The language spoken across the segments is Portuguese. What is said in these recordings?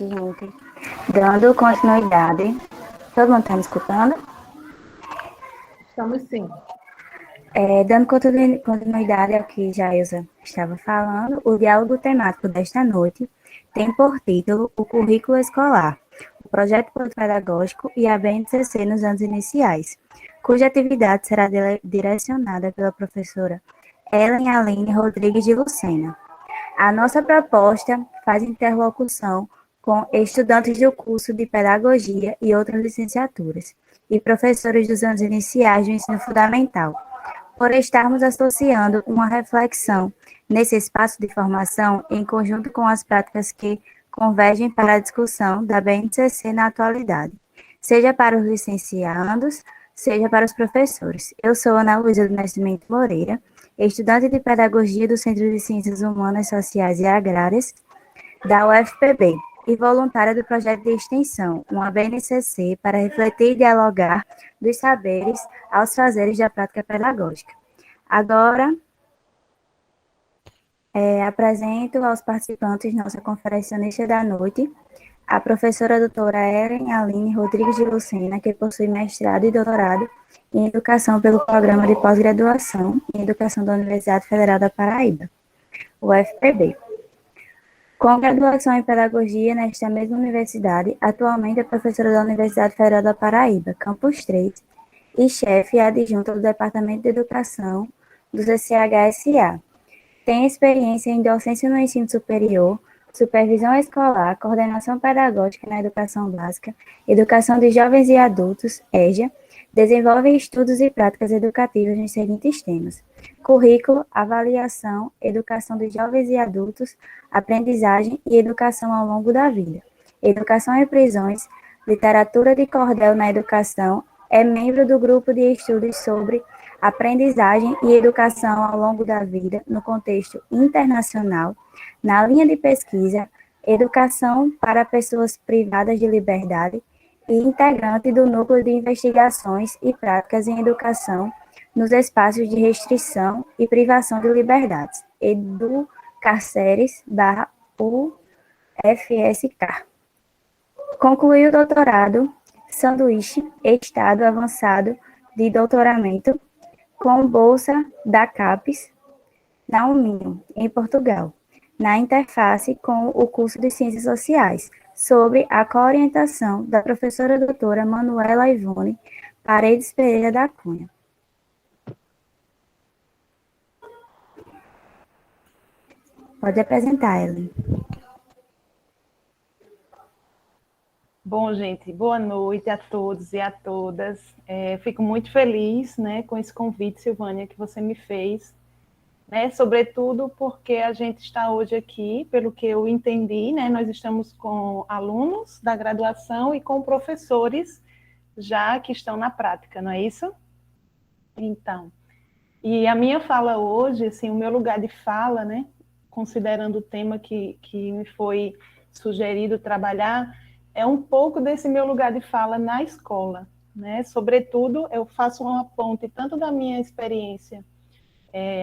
noite, gente. Dando continuidade. Todo mundo está me escutando? Estamos sim. Dando continuidade ao que Jailza estava falando, o diálogo temático desta noite tem por título o currículo escolar, o projeto pedagógico e a BNCC nos anos iniciais, cuja atividade será direcionada pela professora Ellen Aline Rodrigues de Lucena. A nossa proposta faz interlocução com estudantes do curso de Pedagogia e outras licenciaturas, e professores dos anos iniciais do ensino fundamental, por estarmos associando uma reflexão nesse espaço de formação em conjunto com as práticas que convergem para a discussão da BNCC na atualidade, seja para os licenciados, seja para os professores. Eu sou Ana Luísa do Nascimento Moreira, estudante de Pedagogia do Centro de Ciências Humanas, Sociais e Agrárias da UFPB e voluntária do projeto de extensão, uma BNCC para refletir e dialogar dos saberes aos fazeres da prática pedagógica. Agora, apresento aos participantes nossa conferencionista da noite, a professora doutora Ellen Aline Rodrigues de Lucena, que possui mestrado e doutorado em Educação pelo Programa de Pós-Graduação em Educação da Universidade Federal da Paraíba, UFPB. Com graduação em Pedagogia nesta mesma universidade, atualmente é professora da Universidade Federal da Paraíba, Campus 3, e chefe adjunta do Departamento de Educação do CCHSA. Tem experiência em docência no ensino superior, supervisão escolar, coordenação pedagógica na educação básica, educação de jovens e adultos, EJA, desenvolve estudos e práticas educativas nos seguintes temas: currículo, avaliação, educação de jovens e adultos, aprendizagem e educação ao longo da vida, educação em prisões, literatura de cordel na educação, é membro do grupo de estudos sobre aprendizagem e educação ao longo da vida no contexto internacional, na linha de pesquisa, educação para pessoas privadas de liberdade e integrante do Núcleo de Investigações e Práticas em Educação nos Espaços de Restrição e Privação de Liberdades, educarceres/UFSK. Concluiu o doutorado, sanduíche, estado avançado de doutoramento, com bolsa da CAPES, na Uminho, em Portugal, na interface com o curso de Ciências Sociais, sobre a coorientação da professora doutora Manuela Ivone Paredes Pereira da Cunha. Pode apresentar, Ellen. Bom, gente, boa noite a todos e a todas. Fico muito feliz, né, com esse convite, Silvânia, que você me fez, né, sobretudo porque a gente está hoje aqui, pelo que eu entendi, né, nós estamos com alunos da graduação e com professores já que estão na prática, não é isso? Então, e a minha fala hoje, assim, o meu lugar de fala, né, considerando o tema que me foi sugerido trabalhar, é um pouco desse meu lugar de fala na escola, né? Sobretudo, eu faço uma ponte tanto da minha experiência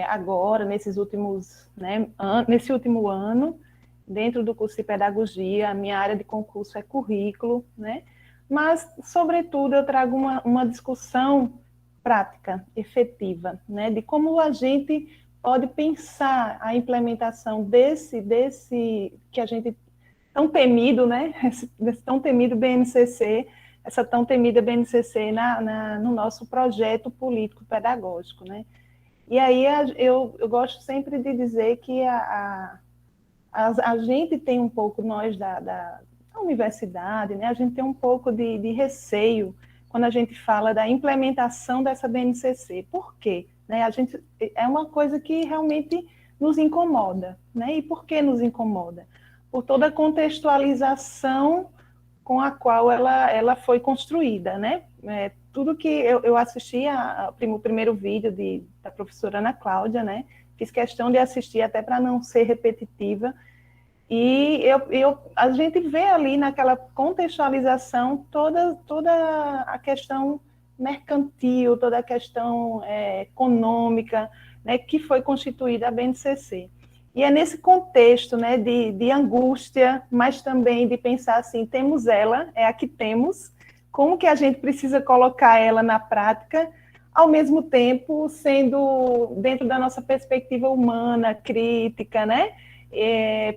agora, nesses últimos, né, nesse último ano, dentro do curso de pedagogia, a minha área de concurso é currículo, né? Mas, sobretudo, eu trago uma discussão prática, efetiva, né? De como a gente pode pensar a implementação desse que a gente tão temido, né? Esse tão temido BNCC, essa tão temida BNCC no nosso projeto político pedagógico, né? E aí eu gosto sempre de dizer que a gente tem um pouco, nós da universidade, né? A gente tem um pouco de receio quando a gente fala da implementação dessa BNCC. Por quê? Né? É uma coisa que realmente nos incomoda, né? E por que nos incomoda? Por toda a contextualização com a qual ela foi construída, né? Tudo que eu assisti o primeiro vídeo da professora Ana Cláudia, né? Fiz questão de assistir até para não ser repetitiva, e a gente vê ali naquela contextualização toda a questão mercantil, toda a questão econômica, né, que foi constituída a BNCC. E é nesse contexto, né, de angústia, mas também de pensar assim, temos ela, é a que temos, como que a gente precisa colocar ela na prática, ao mesmo tempo sendo dentro da nossa perspectiva humana, crítica, né,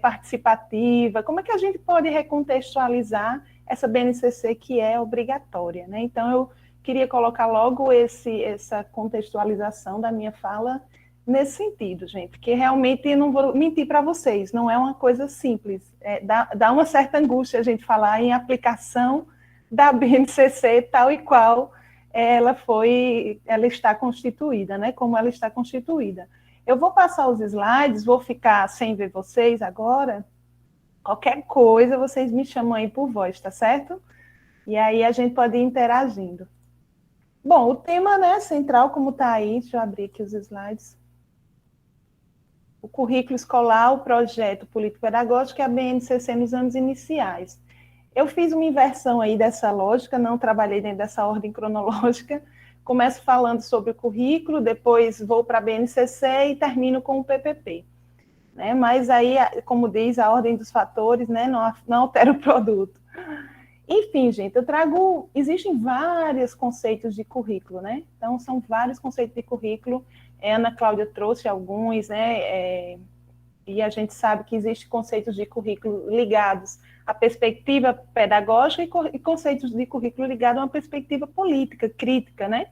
participativa, como é que a gente pode recontextualizar essa BNCC que é obrigatória, né? Então, eu queria colocar logo essa contextualização da minha fala nesse sentido, gente, que realmente eu não vou mentir para vocês, não é uma coisa simples, dá uma certa angústia a gente falar em aplicação da BNCC tal e qual ela está constituída, né, como ela está constituída. Eu vou passar os slides, vou ficar sem ver vocês agora, qualquer coisa vocês me chamam aí por voz, tá certo? E aí a gente pode ir interagindo. Bom, o tema, né, central, como está aí, deixa eu abrir aqui os slides. O currículo escolar, o projeto político-pedagógico e a BNCC nos anos iniciais. Eu fiz uma inversão aí dessa lógica, não trabalhei dentro dessa ordem cronológica, começo falando sobre o currículo, depois vou para a BNCC e termino com o PPP. Né? Mas aí, como diz, a ordem dos fatores, né, não altera o produto. Enfim, gente, existem vários conceitos de currículo, né? Então, são vários conceitos de currículo. A Ana Cláudia trouxe alguns, né? E a gente sabe que existem conceitos de currículo ligados à perspectiva pedagógica e conceitos de currículo ligados a uma perspectiva política, crítica, né?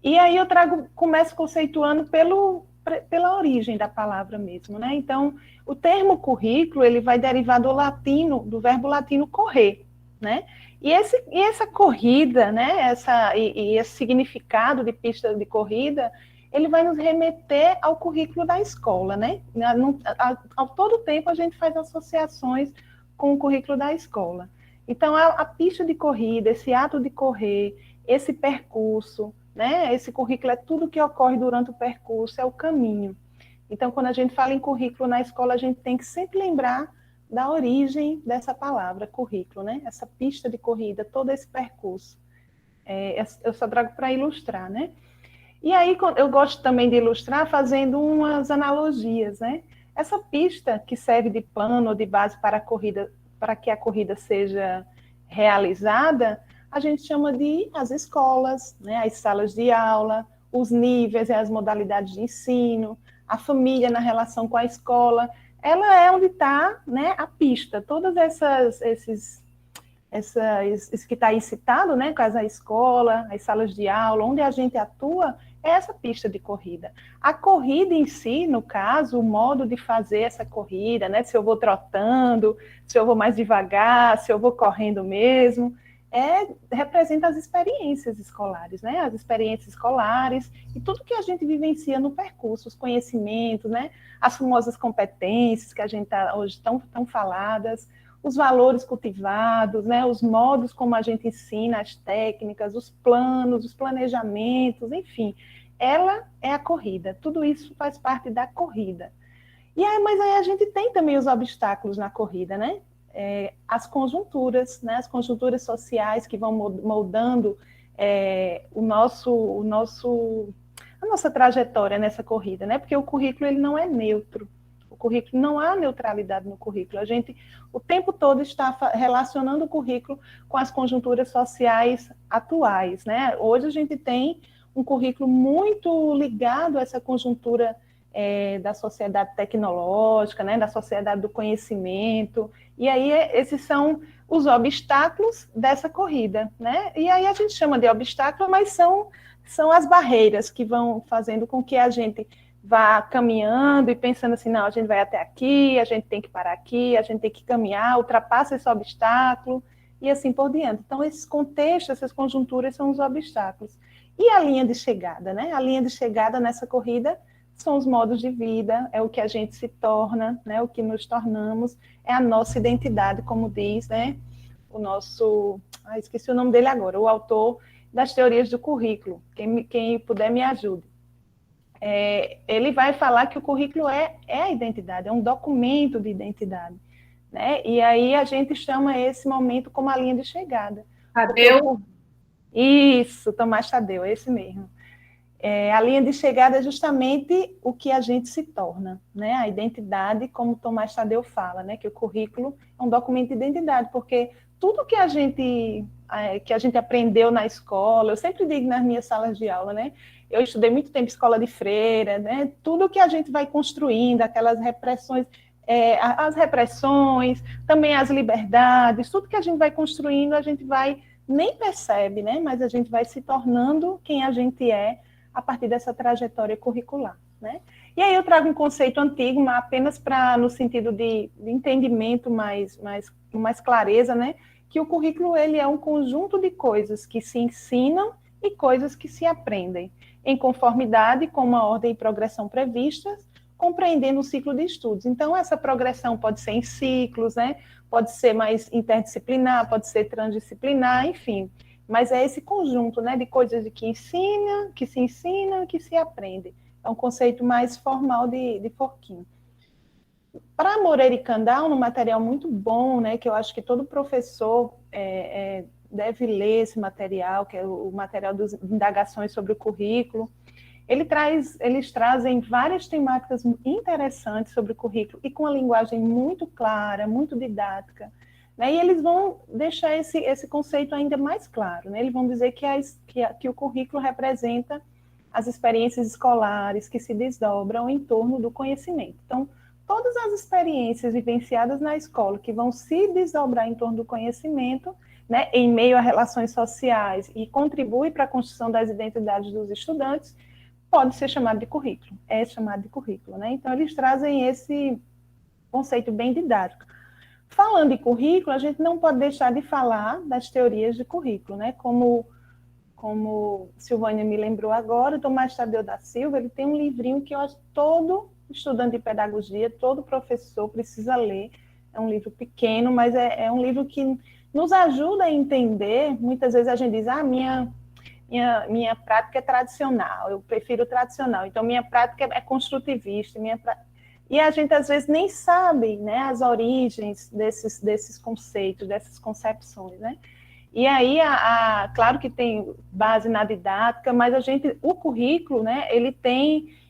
E aí eu começo conceituando pela origem da palavra mesmo, né? Então, o termo currículo, ele vai derivar do verbo latino correr, né? E essa corrida, né? Esse significado de pista de corrida, ele vai nos remeter ao currículo da escola, né? Ao todo tempo a gente faz associações com o currículo da escola. Então, a pista de corrida, esse ato de correr, esse percurso, né? Esse currículo é tudo que ocorre durante o percurso, é o caminho. Então, quando a gente fala em currículo na escola, a gente tem que sempre lembrar da origem dessa palavra, currículo, né? Essa pista de corrida, todo esse percurso. Eu só trago para ilustrar, né? E aí, eu gosto também de ilustrar fazendo umas analogias, né? Essa pista que serve de pano ou de base para a corrida, para que a corrida seja realizada, a gente chama de as escolas, né? As salas de aula, os níveis e as modalidades de ensino, a família na relação com a escola. Ela é onde está, né, a pista, todas esses que está aí citado, né, quase a escola, as salas de aula, onde a gente atua, é essa pista de corrida. A corrida em si, no caso, o modo de fazer essa corrida, né, se eu vou trotando, se eu vou mais devagar, se eu vou correndo mesmo, representa as experiências escolares, né, as experiências escolares e tudo que a gente vivencia no percurso, os conhecimentos, né, as famosas competências que a gente está hoje tão faladas, os valores cultivados, né, os modos como a gente ensina, as técnicas, os planos, os planejamentos, enfim, ela é a corrida, tudo isso faz parte da corrida. Mas aí a gente tem também os obstáculos na corrida, né? As conjunturas, né? As conjunturas sociais que vão moldando a nossa trajetória nessa corrida, né? Porque o currículo ele não é neutro. O currículo, não há neutralidade no currículo. A gente, o tempo todo, está relacionando o currículo com as conjunturas sociais atuais, né? Hoje a gente tem um currículo muito ligado a essa conjuntura da sociedade tecnológica, né? Da sociedade do conhecimento. E aí esses são os obstáculos dessa corrida, né? E aí a gente chama de obstáculo, mas são as barreiras que vão fazendo com que a gente vá caminhando e pensando assim, não, a gente vai até aqui, a gente tem que parar aqui, a gente tem que caminhar, ultrapassa esse obstáculo, e assim por diante. Então, esses contextos, essas conjunturas são os obstáculos. E a linha de chegada, né? A linha de chegada nessa corrida são os modos de vida, é o que a gente se torna, né? O que nos tornamos, é a nossa identidade, como diz, né? O nosso... esqueci o nome dele agora, o autor das teorias do currículo. Quem puder me ajude. Ele vai falar que o currículo é a identidade, é um documento de identidade, né? E aí a gente chama esse momento como a linha de chegada. Tadeu? Isso, Tomás Tadeu, é esse mesmo. A linha de chegada é justamente o que a gente se torna, né? A identidade, como Tomás Tadeu fala, né? Que o currículo é um documento de identidade, porque tudo que a gente aprendeu na escola, eu sempre digo nas minhas salas de aula, né? Eu estudei muito tempo escola de freira, né? Tudo que a gente vai construindo, aquelas repressões, as repressões, também as liberdades, tudo que a gente vai construindo, a gente vai, nem percebe, né? Mas a gente vai se tornando quem a gente é a partir dessa trajetória curricular, né? E aí eu trago um conceito antigo, mas apenas para no sentido de entendimento mais clareza, né? Que o currículo ele é um conjunto de coisas que se ensinam e coisas que se aprendem, em conformidade com uma ordem e progressão previstas, compreendendo o ciclo de estudos. Então, essa progressão pode ser em ciclos, né? Pode ser mais interdisciplinar, pode ser transdisciplinar, enfim. Mas é esse conjunto, né, de coisas que se ensina, que se aprende. É um conceito mais formal de Forquim. Para Moreira e Kandal, um material muito bom, né, que eu acho que todo professor deve ler esse material, que é o material das indagações sobre o currículo. Eles trazem várias temáticas interessantes sobre o currículo e com uma linguagem muito clara, muito didática. Né? E eles vão deixar esse conceito ainda mais claro. Né? Eles vão dizer que o currículo representa as experiências escolares que se desdobram em torno do conhecimento. Então, todas as experiências vivenciadas na escola que vão se desdobrar em torno do conhecimento, né, em meio a relações sociais e contribui para a construção das identidades dos estudantes, pode ser chamado de currículo, é chamado de currículo. Né? Então, eles trazem esse conceito bem didático. Falando em currículo, a gente não pode deixar de falar das teorias de currículo, né? Como Silvânia me lembrou agora, o Tomás Tadeu da Silva, ele tem um livrinho que eu acho que todo estudante de pedagogia, todo professor precisa ler. É um livro pequeno, mas é um livro que nos ajuda a entender. Muitas vezes a gente diz, minha prática é tradicional, eu prefiro tradicional, então minha prática é construtivista, e a gente às vezes nem sabe, né, as origens desses conceitos, dessas concepções, né? E aí, claro que tem base na didática, mas o currículo, né, ele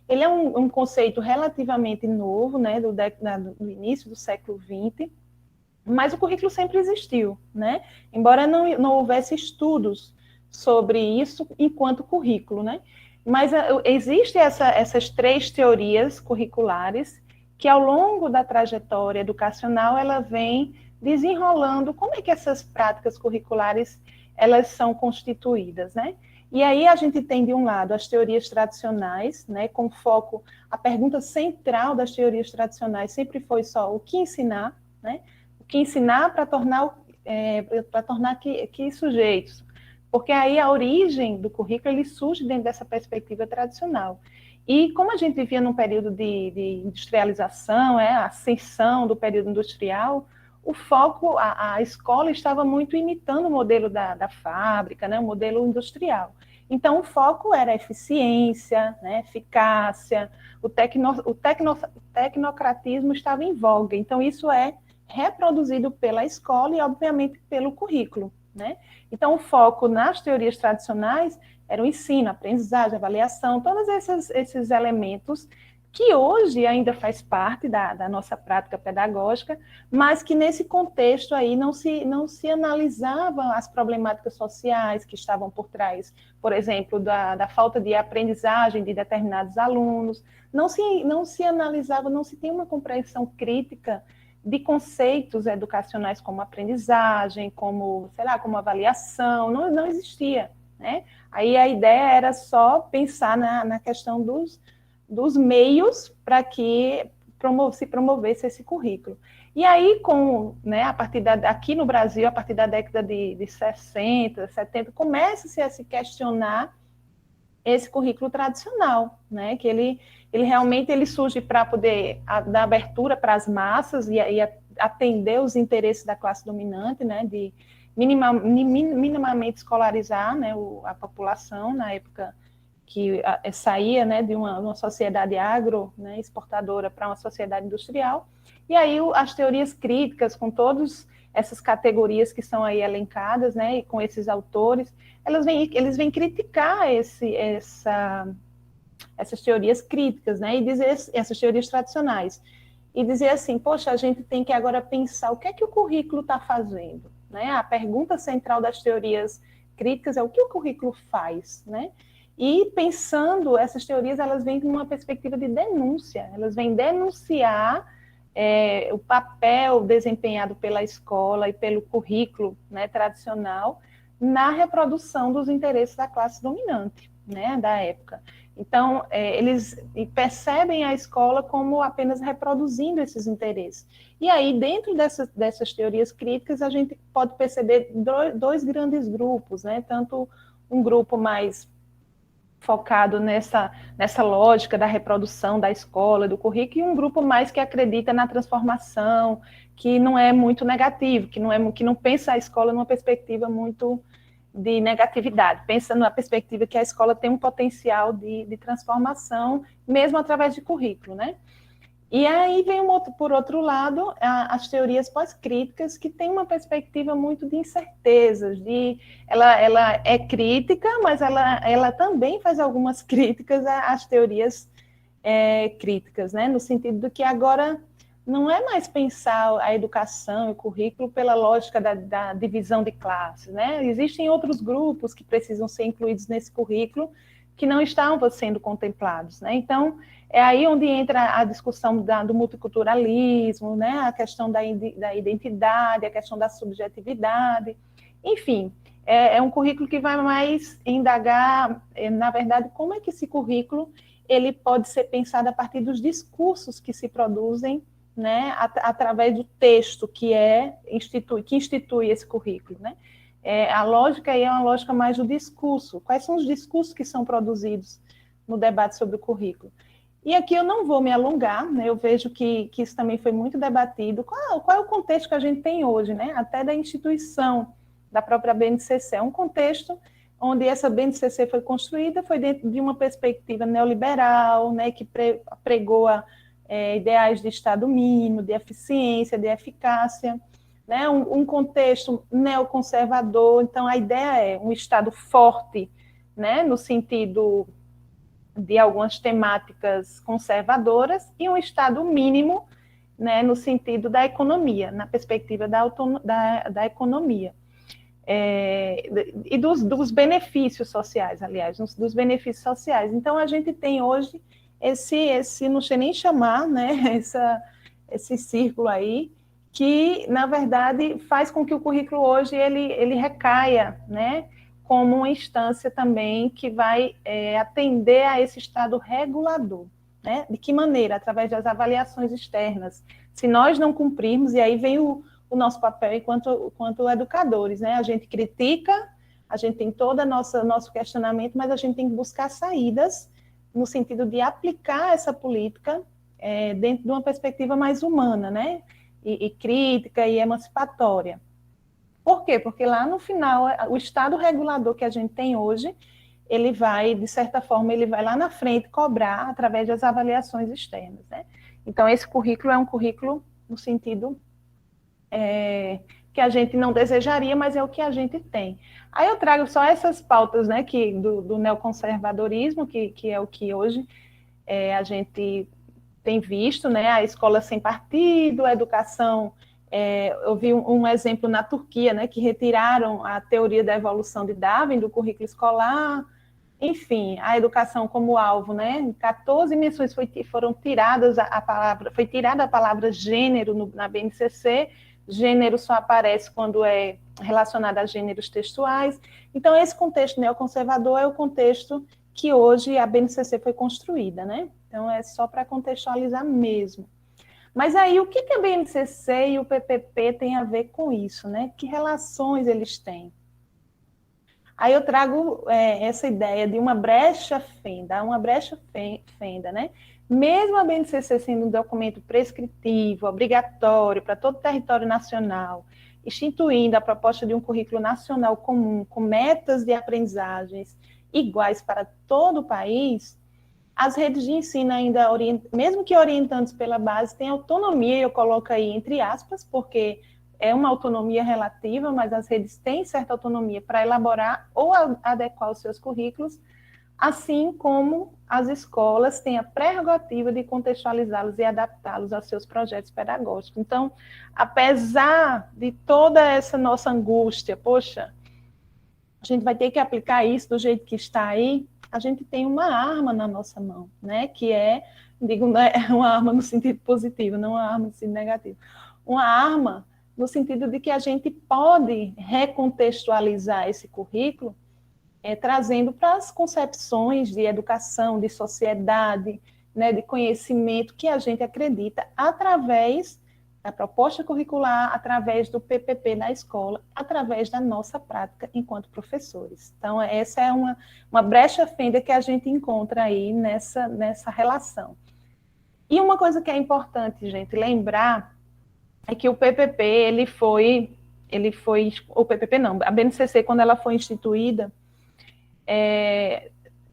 é um conceito relativamente novo, né, do início do século XX, mas o currículo sempre existiu, né? Embora não houvesse estudos sobre isso enquanto currículo, né? Mas existem essas três teorias curriculares que, ao longo da trajetória educacional, ela vem desenrolando como é que essas práticas curriculares elas são constituídas, né? E aí a gente tem, de um lado, as teorias tradicionais, né, com foco, a pergunta central das teorias tradicionais sempre foi só o que ensinar, né? O que ensinar para tornar que sujeitos, porque aí a origem do currículo ele surge dentro dessa perspectiva tradicional. E como a gente vivia num período de industrialização, a ascensão do período industrial, o foco, a escola estava muito imitando o modelo da fábrica, né, o modelo industrial. Então, o foco era a eficiência, né, eficácia, o tecnocratismo estava em voga. Então, isso é reproduzido pela escola e, obviamente, pelo currículo. Né? Então, o foco nas teorias tradicionais era o ensino, a aprendizagem, a avaliação, todos esses elementos que hoje ainda faz parte da nossa prática pedagógica, mas que nesse contexto aí não se analisavam as problemáticas sociais que estavam por trás, por exemplo, da falta de aprendizagem de determinados alunos, não se analisava, não se tem uma compreensão crítica de conceitos educacionais como aprendizagem, como avaliação, não existia, né? Aí a ideia era só pensar na questão dos meios para que se promovesse esse currículo. E aí, a partir aqui no Brasil, a partir da década de 60, 70, começa-se a se questionar esse currículo tradicional, né? Que ele realmente surge para poder dar abertura para as massas e atender os interesses da classe dominante, né? De minimamente escolarizar, né, a população na época que saía, né, de uma sociedade agro, né, exportadora para uma sociedade industrial. E aí as teorias críticas, com todos essas categorias que são aí elencadas, né, e com esses autores, eles vêm criticar essas teorias críticas, né, e dizer essas teorias tradicionais, e dizer assim, poxa, a gente tem que agora pensar o que é que o currículo está fazendo, né? A pergunta central das teorias críticas é o que o currículo faz, né? E pensando, essas teorias, elas vêm de uma perspectiva de denúncia, elas vêm denunciar o papel desempenhado pela escola e pelo currículo, né, tradicional na reprodução dos interesses da classe dominante, né, da época. Então, eles percebem a escola como apenas reproduzindo esses interesses. E aí, dentro dessas teorias críticas, a gente pode perceber dois grandes grupos, né? Tanto um grupo mais focado nessa lógica da reprodução da escola, do currículo, e um grupo mais que acredita na transformação, que não é muito negativo, que não pensa a escola numa perspectiva muito de negatividade, pensa na perspectiva que a escola tem um potencial de transformação, mesmo através de currículo, né? E aí vem por outro lado, as teorias pós-críticas, que têm uma perspectiva muito de incertezas, ela é crítica, mas ela também faz algumas críticas às teorias críticas, né? No sentido de que agora não é mais pensar a educação e o currículo pela lógica da divisão de classes, né? Existem outros grupos que precisam ser incluídos nesse currículo que não estavam sendo contemplados, né? Então, é aí onde entra a discussão do multiculturalismo, né? A questão da identidade, a questão da subjetividade, enfim, é um currículo que vai mais indagar, na verdade, como é que esse currículo ele pode ser pensado a partir dos discursos que se produzem, né, através do texto que institui esse currículo, né? A lógica aí é uma lógica mais do discurso. Quais são os discursos que são produzidos no debate sobre o currículo? E aqui eu não vou me alongar, né? Eu vejo que isso também foi muito debatido. Qual é o contexto que a gente tem hoje, né? Até da instituição da própria BNCC. É um contexto onde essa BNCC foi construída, foi dentro de uma perspectiva neoliberal, né, que pregou ideais de Estado mínimo, de eficiência, de eficácia, né, um contexto neoconservador. Então, a ideia é um Estado forte, né, no sentido de algumas temáticas conservadoras, e um Estado mínimo, né, no sentido da economia, na perspectiva da economia. E dos benefícios sociais, aliás, dos benefícios sociais. Então, a gente tem hoje esse não sei nem chamar, né, esse círculo aí, que, na verdade, faz com que o currículo hoje ele recaia, né, como uma instância também que vai atender a esse estado regulador. Né? De que maneira? Através das avaliações externas. Se nós não cumprirmos, e aí vem o nosso papel enquanto educadores, né? A gente critica, a gente tem todo nosso questionamento, mas a gente tem que buscar saídas no sentido de aplicar essa política dentro de uma perspectiva mais humana, né? E crítica e emancipatória. Por quê? Porque lá no final, o estado regulador que a gente tem hoje, ele vai, de certa forma, ele vai lá na frente cobrar através das avaliações externas, né? Então, esse currículo é um currículo no sentido que a gente não desejaria, mas é o que a gente tem. Aí eu trago só essas pautas, né, do neoconservadorismo, que é o que hoje a gente tem visto, né, a escola sem partido, a educação. Eu vi um exemplo na Turquia, né, que retiraram a teoria da evolução de Darwin do currículo escolar. Enfim, a educação como alvo, né? Em 14 menções foram tiradas foi tirada a palavra gênero na BNCC. Gênero só aparece quando é relacionado a gêneros textuais. Então, esse contexto neoconservador é o contexto que hoje a BNCC foi construída, né? Então, é só para contextualizar mesmo. Mas aí, o que a BNCC e o PPP têm a ver com isso, né? Que relações eles têm? Aí eu trago essa ideia de uma brecha fenda, né? Mesmo a BNCC sendo um documento prescritivo, obrigatório para todo o território nacional, instituindo a proposta de um currículo nacional comum, com metas de aprendizagens iguais para todo o país, as redes de ensino ainda, mesmo que orientados pela base, têm autonomia, eu coloco aí entre aspas, porque é uma autonomia relativa, mas as redes têm certa autonomia para elaborar ou adequar os seus currículos, assim como as escolas têm a prerrogativa de contextualizá-los e adaptá-los aos seus projetos pedagógicos. Então, apesar de toda essa nossa angústia, poxa, a gente vai ter que aplicar isso do jeito que está aí, a gente tem uma arma na nossa mão, né? Que é, digo, não é uma arma no sentido positivo, não uma arma no sentido negativo. Uma arma no sentido de que a gente pode recontextualizar esse currículo, trazendo para as concepções de educação, de sociedade, né, de conhecimento que a gente acredita através da proposta curricular, através do PPP na escola, através da nossa prática enquanto professores. Então, essa é uma brecha-fenda que a gente encontra aí nessa relação. E uma coisa que é importante, gente, lembrar é que o PPP, o PPP não, a BNCC, quando ela foi instituída,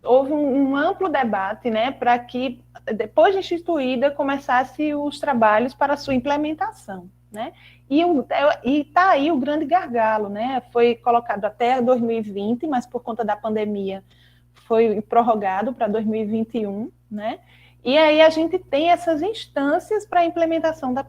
houve um amplo debate, né, para que, depois de instituída, começasse os trabalhos para a sua implementação, né? E está aí o grande gargalo, né? Foi colocado até 2020, mas por conta da pandemia foi prorrogado para 2021, né? E aí a gente tem essas instâncias para a implementação da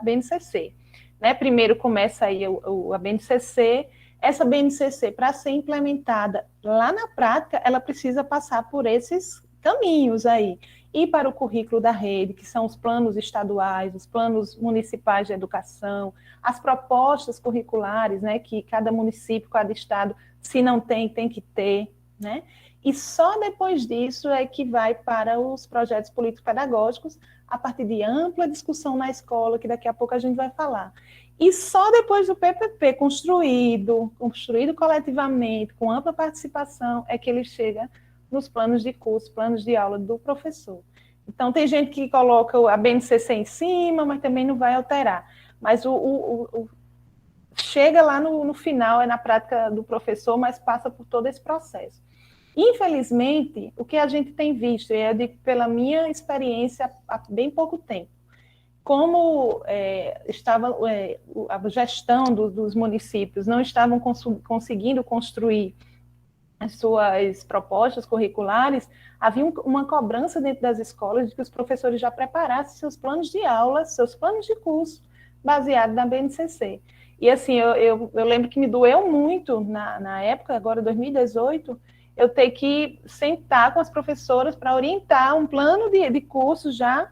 BNCC, né? Primeiro começa aí a BNCC. Essa BNCC, para ser implementada lá na prática, ela precisa passar por esses caminhos aí. E para o currículo da rede, que são os planos estaduais, os planos municipais de educação, as propostas curriculares, né, que cada município, cada estado, se não tem, tem que ter, né? E só depois disso é que vai para os projetos político-pedagógicos, a partir de ampla discussão na escola, que daqui a pouco a gente vai falar. E só depois do PPP construído coletivamente, com ampla participação, é que ele chega nos planos de curso, planos de aula do professor. Então, tem gente que coloca a BNCC em cima, mas também não vai alterar. Mas chega lá no final, é na prática do professor, mas passa por todo esse processo. Infelizmente, o que a gente tem visto, e eu digo pela minha experiência há bem pouco tempo, como a gestão dos municípios não estavam conseguindo construir as suas propostas curriculares, havia uma cobrança dentro das escolas de que os professores já preparassem seus planos de aula, seus planos de curso, baseados na BNCC. E assim, eu lembro que me doeu muito na época, agora 2018, eu ter que sentar com as professoras para orientar um plano de curso já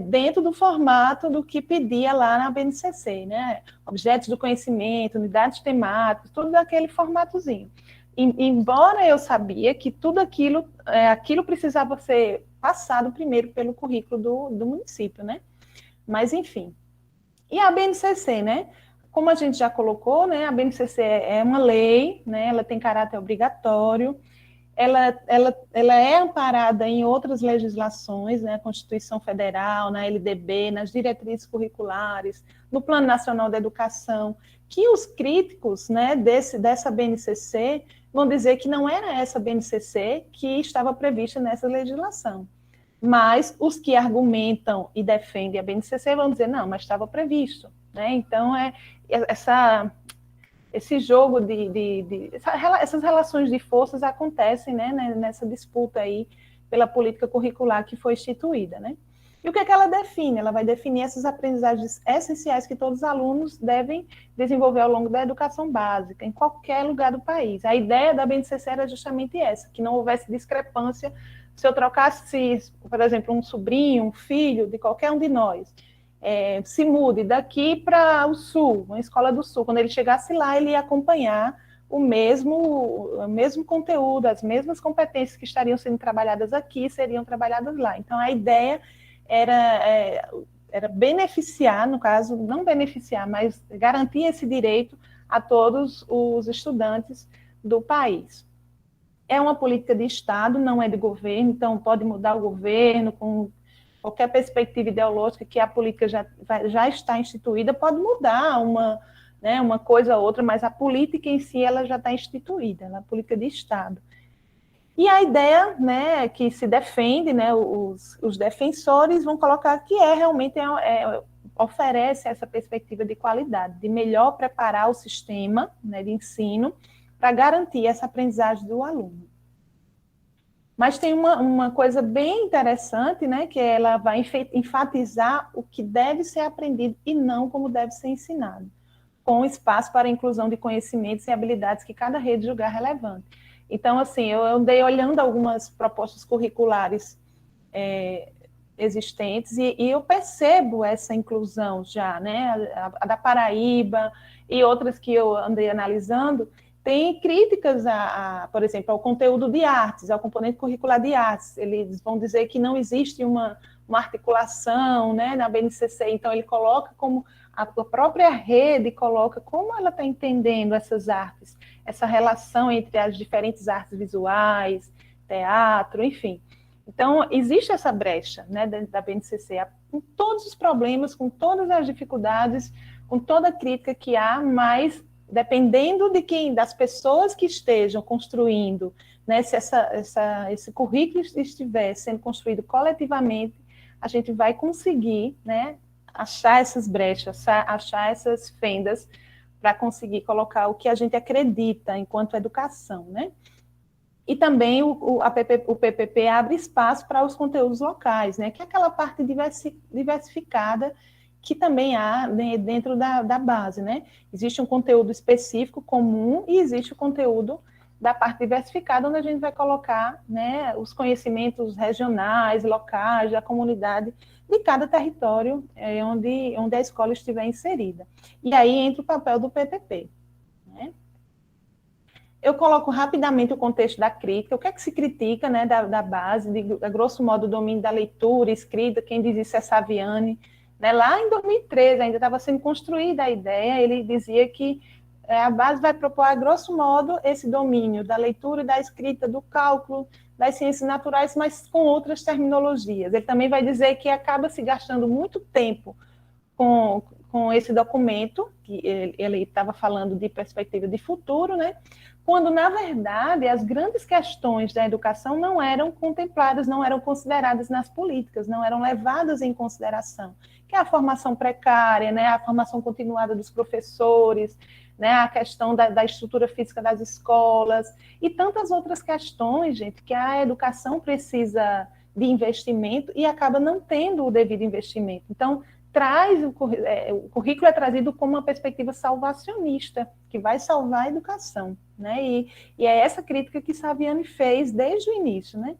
dentro do formato do que pedia lá na BNCC, né? Objetos do conhecimento, unidades temáticas, tudo daquele formatozinho. Embora eu sabia que tudo aquilo precisava ser passado primeiro pelo currículo do município, né? Mas, enfim. E a BNCC, né? Como a gente já colocou, né? A BNCC é uma lei, né? Ela tem caráter obrigatório, ela é amparada em outras legislações, né, a Constituição Federal, na LDB, nas diretrizes curriculares, no Plano Nacional da Educação, que os críticos, né, dessa BNCC vão dizer que não era essa BNCC que estava prevista nessa legislação. Mas os que argumentam e defendem a BNCC vão dizer, não, mas estava previsto, né? Então, esse jogo essas relações de forças acontecem, né, nessa disputa aí pela política curricular que foi instituída, né? E o que é que ela define? Ela vai definir essas aprendizagens essenciais que todos os alunos devem desenvolver ao longo da educação básica, em qualquer lugar do país. A ideia da BNCC era justamente essa, que não houvesse discrepância se eu trocasse, por exemplo, um sobrinho, um filho de qualquer um de nós, se mude daqui para o Sul, uma escola do Sul. Quando ele chegasse lá, ele ia acompanhar o mesmo conteúdo, as mesmas competências que estariam sendo trabalhadas aqui, seriam trabalhadas lá. Então, a ideia era beneficiar, no caso, não beneficiar, mas garantir esse direito a todos os estudantes do país. É uma política de Estado, não é de governo, então pode mudar o governo com qualquer perspectiva ideológica que a política já está instituída, pode mudar uma coisa ou outra, mas a política em si ela já está instituída, é uma política de Estado. E a ideia, né, que se defende, né, os defensores vão colocar que realmente oferece essa perspectiva de qualidade, de melhor preparar o sistema, né, de ensino para garantir essa aprendizagem do aluno. Mas tem uma coisa bem interessante, né, que ela vai enfatizar o que deve ser aprendido e não como deve ser ensinado, com espaço para a inclusão de conhecimentos e habilidades que cada rede julgar relevante. Então, assim, eu andei olhando algumas propostas curriculares existentes e eu percebo essa inclusão já, né, a da Paraíba e outras que eu andei analisando, tem críticas, por exemplo, ao conteúdo de artes, ao componente curricular de artes. Eles vão dizer que não existe uma articulação, né, na BNCC, então ele coloca como a própria rede coloca como ela está entendendo essas artes, essa relação entre as diferentes artes visuais, teatro, enfim. Então, existe essa brecha, né, dentro da BNCC, com todos os problemas, com todas as dificuldades, com toda a crítica que há, mas dependendo de das pessoas que estejam construindo, né, se esse currículo estiver sendo construído coletivamente, a gente vai conseguir, né, achar essas brechas, achar essas fendas para conseguir colocar o que a gente acredita enquanto educação, né? E também o PPP abre espaço para os conteúdos locais, né? Que é aquela parte diversificada que também há, né, dentro da base, né? Existe um conteúdo específico comum e existe o conteúdo da parte diversificada, onde a gente vai colocar, né, os conhecimentos regionais, locais, da comunidade, de cada território onde a escola estiver inserida. E aí entra o papel do PPP, né? Eu coloco rapidamente o contexto da crítica, o que é que se critica, né, da base, a grosso modo, o domínio da leitura, escrita, quem diz isso é Saviani, né, lá em 2013 ainda estava sendo construída a ideia, ele dizia que a base vai propor, a grosso modo, esse domínio da leitura e da escrita, do cálculo, das ciências naturais, mas com outras terminologias. Ele também vai dizer que acaba se gastando muito tempo com esse documento, que ele estava falando de perspectiva de futuro, né? Quando, na verdade, as grandes questões da educação não eram contempladas, não eram consideradas nas políticas, não eram levadas em consideração, que é a formação precária, né? A formação continuada dos professores, né? A questão da estrutura física das escolas, e tantas outras questões, gente, que a educação precisa de investimento e acaba não tendo o devido investimento. Então, o currículo é trazido como uma perspectiva salvacionista, que vai salvar a educação, né? E é essa crítica que Saviani fez desde o início, né?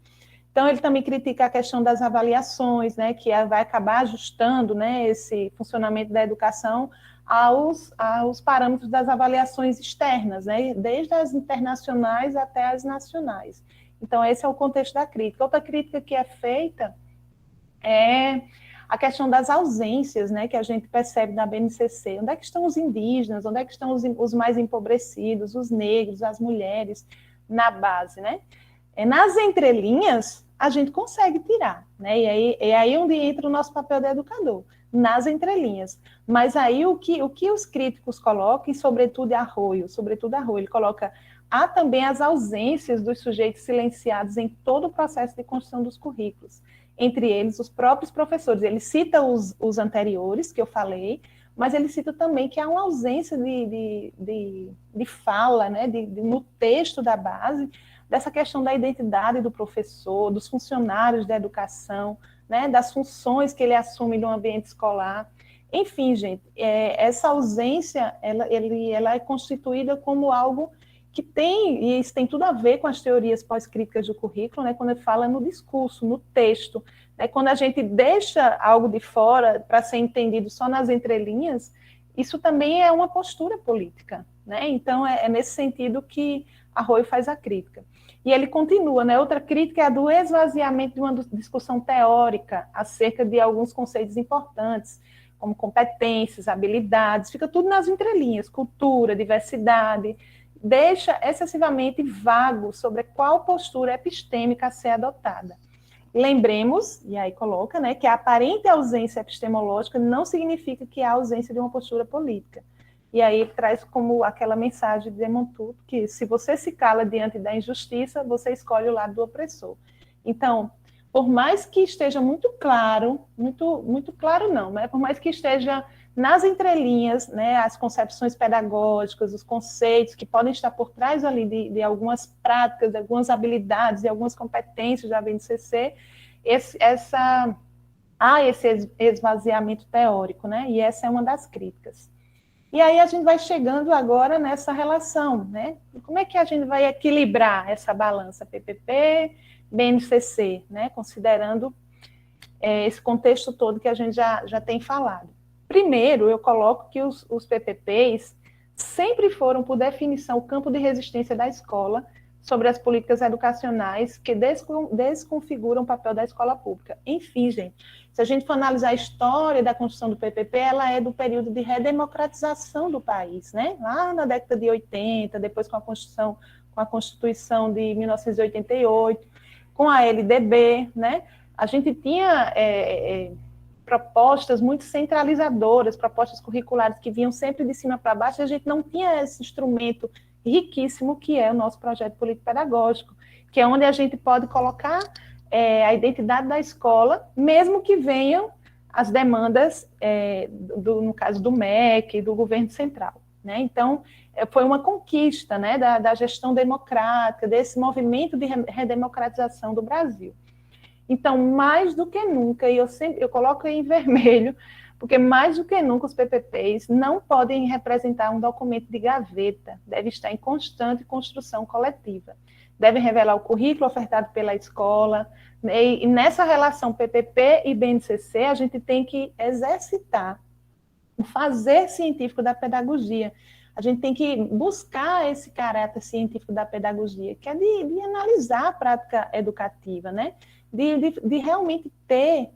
Então, ele também critica a questão das avaliações, né, que vai acabar ajustando, né, esse funcionamento da educação aos parâmetros das avaliações externas, né, desde as internacionais até as nacionais. Então, esse é o contexto da crítica. Outra crítica que é feita é a questão das ausências, né, que a gente percebe na BNCC. Onde é que estão os indígenas? Onde é que estão os mais empobrecidos, os negros, as mulheres, na base, né? Nas entrelinhas, a gente consegue tirar, né? E é aí onde entra o nosso papel de educador, nas entrelinhas. Mas aí o que os críticos colocam, e sobretudo Arroio, ele coloca, há também as ausências dos sujeitos silenciados em todo o processo de construção dos currículos, entre eles os próprios professores. Ele cita os anteriores, que eu falei, mas ele cita também que há uma ausência de fala, né, no texto da base, dessa questão da identidade do professor, dos funcionários da educação, né, das funções que ele assume no ambiente escolar. Enfim, gente, essa ausência, ela é constituída como algo que tem, e isso tem tudo a ver com as teorias pós-críticas do currículo, né, quando ele fala no discurso, no texto, né, quando a gente deixa algo de fora para ser entendido só nas entrelinhas, isso também é uma postura política, né, então é nesse sentido que Arroio faz a crítica. E ele continua, né, outra crítica é a do esvaziamento de uma discussão teórica acerca de alguns conceitos importantes, como competências, habilidades, fica tudo nas entrelinhas, cultura, diversidade, deixa excessivamente vago sobre qual postura epistêmica a ser adotada. Lembremos, e aí coloca, né, que a aparente ausência epistemológica não significa que há ausência de uma postura política. E aí ele traz como aquela mensagem de Desmontout, que se você se cala diante da injustiça, você escolhe o lado do opressor. Então, por mais que esteja muito claro, muito claro não, mas por mais que esteja nas entrelinhas, né, as concepções pedagógicas, os conceitos que podem estar por trás ali de algumas práticas, de algumas habilidades, de algumas competências da BNCC, há esse esvaziamento teórico, né, e essa é uma das críticas. E aí a gente vai chegando agora nessa relação, né? Como é que a gente vai equilibrar essa balança PPP, BNCC, né? Considerando esse contexto todo que a gente já tem falado. Primeiro, eu coloco que os PPPs sempre foram, por definição, o campo de resistência da escola sobre as políticas educacionais que desconfiguram o papel da escola pública. Enfim, gente, se a gente for analisar a história da construção do PPP, ela é do período de redemocratização do país, né? Lá na década de 80, depois com a Constituição de 1988, com a LDB, né? A gente tinha propostas muito centralizadoras, propostas curriculares que vinham sempre de cima para baixo, e a gente não tinha esse instrumento riquíssimo que é o nosso projeto político-pedagógico, que é onde a gente pode colocar a identidade da escola, mesmo que venham as demandas, no caso do MEC e do governo central. Né? Então, foi uma conquista, né, da gestão democrática, desse movimento de redemocratização do Brasil. Então, mais do que nunca, e eu coloco em vermelho, porque mais do que nunca os PPPs não podem representar um documento de gaveta, deve estar em constante construção coletiva. Devem revelar o currículo ofertado pela escola, e nessa relação PPP e BNCC, a gente tem que exercitar o fazer científico da pedagogia. A gente tem que buscar esse caráter científico da pedagogia, que é de analisar a prática educativa, né? De realmente ter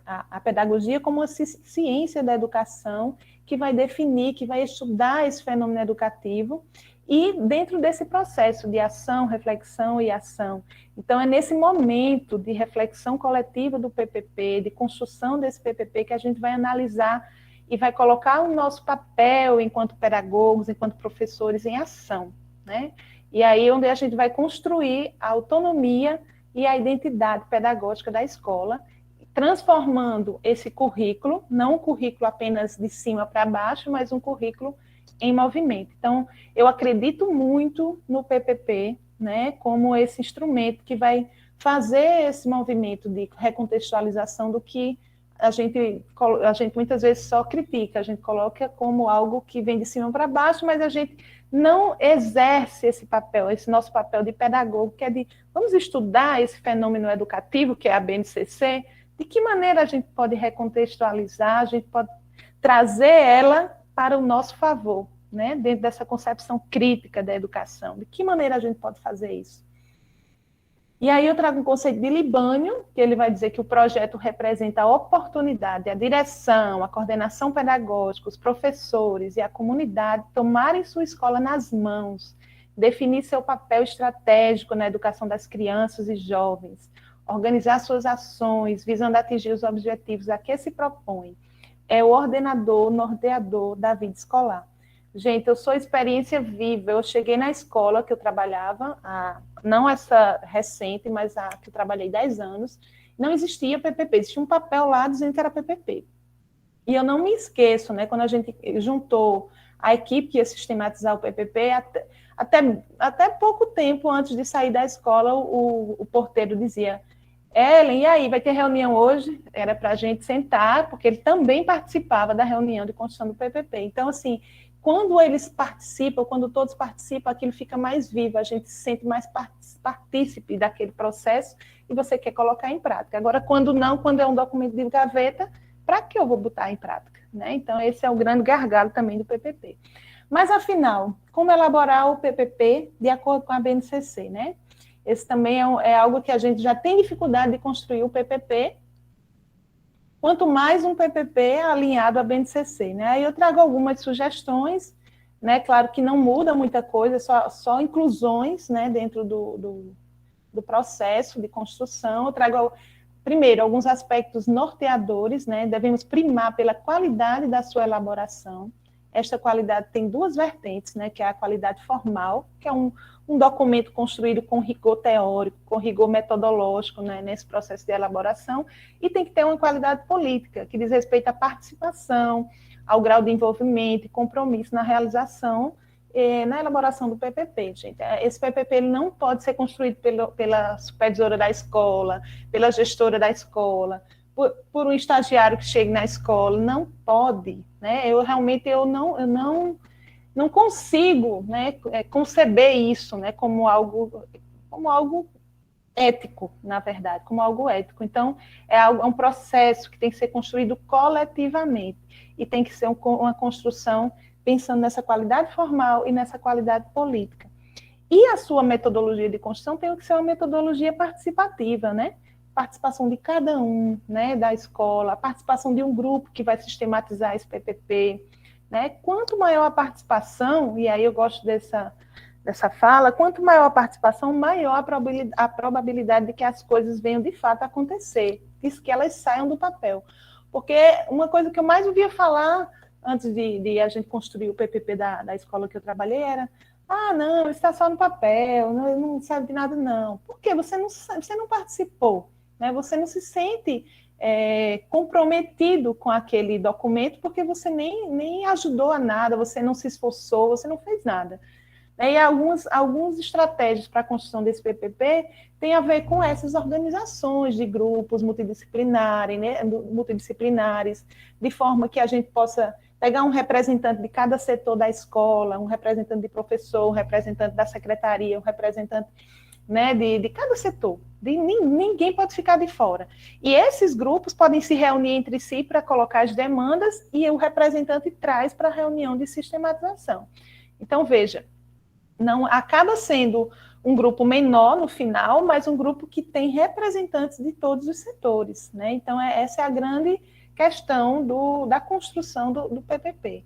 a pedagogia como uma ciência da educação que vai definir, que vai estudar esse fenômeno educativo e dentro desse processo de ação, reflexão e ação. Então, é nesse momento de reflexão coletiva do PPP, de construção desse PPP, que a gente vai analisar e vai colocar o nosso papel enquanto pedagogos, enquanto professores em ação, né? E aí onde a gente vai construir a autonomia e a identidade pedagógica da escola, transformando esse currículo, não um currículo apenas de cima para baixo, mas um currículo em movimento. Então, eu acredito muito no PPP, né, como esse instrumento que vai fazer esse movimento de recontextualização do que a gente muitas vezes só critica, a gente coloca como algo que vem de cima para baixo, mas a gente não exerce esse papel, esse nosso papel de pedagogo, que é de vamos estudar esse fenômeno educativo, que é a BNCC, de que maneira a gente pode recontextualizar, a gente pode trazer ela para o nosso favor, né? Dentro dessa concepção crítica da educação. De que maneira a gente pode fazer isso? E aí eu trago um conceito de Libânio, que ele vai dizer que o projeto representa a oportunidade, a direção, a coordenação pedagógica, os professores e a comunidade tomarem sua escola nas mãos, definir seu papel estratégico na educação das crianças e jovens, organizar suas ações, visando atingir os objetivos a que se propõe. É o ordenador, norteador da vida escolar. Gente, eu sou experiência viva. Eu cheguei na escola que eu trabalhava, não essa recente, mas a que eu trabalhei 10 anos, não existia PPP, existia um papel lá dizendo que era PPP. E eu não me esqueço, né, quando a gente juntou a equipe que ia sistematizar o PPP, até pouco tempo antes de sair da escola, o porteiro dizia: Ellen, e aí, vai ter reunião hoje? Era para a gente sentar, porque ele também participava da reunião de construção do PPP. Então, assim, quando eles participam, quando todos participam, aquilo fica mais vivo, a gente se sente mais partícipe daquele processo e você quer colocar em prática. Agora, quando não, quando é um documento de gaveta, para que eu vou botar em prática? Né? Então, esse é o grande gargalo também do PPP. Mas, afinal, como elaborar o PPP de acordo com a BNCC, né? Esse também é algo que a gente já tem dificuldade de construir o PPP, quanto mais um PPP alinhado à BNCC. Né? Aí eu trago algumas sugestões, né? Claro que não muda muita coisa, só inclusões, né? Dentro do processo de construção. Eu trago, primeiro, alguns aspectos norteadores, né? Devemos primar pela qualidade da sua elaboração. esta qualidade tem duas vertentes, né, que é a qualidade formal, que é um documento construído com rigor teórico, com rigor metodológico, né, nesse processo de elaboração, e tem que ter uma qualidade política, que diz respeito à participação, ao grau de envolvimento e compromisso na realização, na elaboração do PPP, gente. Esse PPP ele não pode ser construído pela supervisora da escola, pela gestora da escola, por um estagiário que chegue na escola, não pode, né? Eu não consigo, né, conceber isso, né, como algo ético, na verdade, como algo ético. Então, é um processo que tem que ser construído coletivamente e tem que ser uma construção pensando nessa qualidade formal e nessa qualidade política. E a sua metodologia de construção tem que ser uma metodologia participativa, né? Participação de cada um, né, da escola, a participação de um grupo que vai sistematizar esse PPP, né? Quanto maior a participação, e aí eu gosto dessa fala, quanto maior a participação, maior a probabilidade de que as coisas venham de fato a acontecer, que elas saiam do papel. Porque uma coisa que eu mais ouvia falar antes de a gente construir o PPP da escola que eu trabalhei era: não, está só no papel, não serve de nada, não. Por quê? Você não participou, né? Você não se sente comprometido com aquele documento porque você nem ajudou a nada, você não se esforçou, você não fez nada. E algumas estratégias para a construção desse PPP têm a ver com essas organizações de grupos multidisciplinares, né, de forma que a gente possa pegar um representante de cada setor da escola, um representante de professor, um representante da secretaria, um representante, né, de cada setor. Ninguém pode ficar de fora. E esses grupos podem se reunir entre si para colocar as demandas e o representante traz para a reunião de sistematização. Então, veja, não acaba sendo um grupo menor no final, mas um grupo que tem representantes de todos os setores, né? Então, essa é a grande questão da construção do PPP.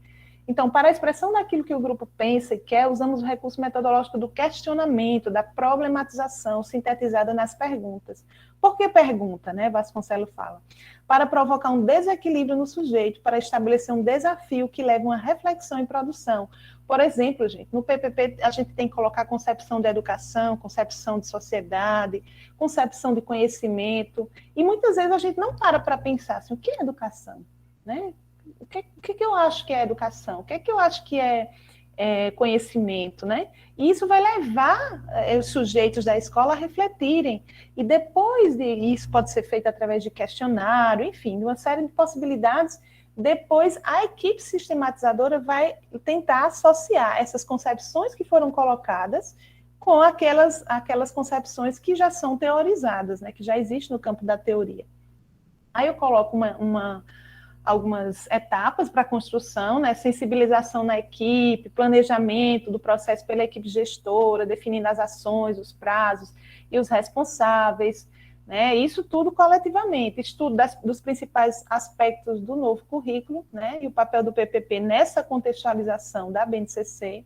Então, para a expressão daquilo que o grupo pensa e quer, usamos o recurso metodológico do questionamento, da problematização sintetizada nas perguntas. Por que pergunta, né? Vasconcelos fala. Para provocar um desequilíbrio no sujeito, para estabelecer um desafio que leve a uma reflexão e produção. Por exemplo, gente, no PPP a gente tem que colocar concepção de educação, concepção de sociedade, concepção de conhecimento, e muitas vezes a gente não para pensar assim, o que é educação, né? O que eu acho que é educação? O que eu acho que é conhecimento, né? E isso vai levar os sujeitos da escola a refletirem. E depois isso pode ser feito através de questionário, enfim, de uma série de possibilidades. Depois, a equipe sistematizadora vai tentar associar essas concepções que foram colocadas com aquelas concepções que já são teorizadas, né? Que já existem no campo da teoria. Aí eu coloco algumas etapas para a construção, né? Sensibilização na equipe, planejamento do processo pela equipe gestora, definindo as ações, os prazos e os responsáveis, né? Isso tudo coletivamente, estudo dos principais aspectos do novo currículo, né? E o papel do PPP nessa contextualização da BNCC.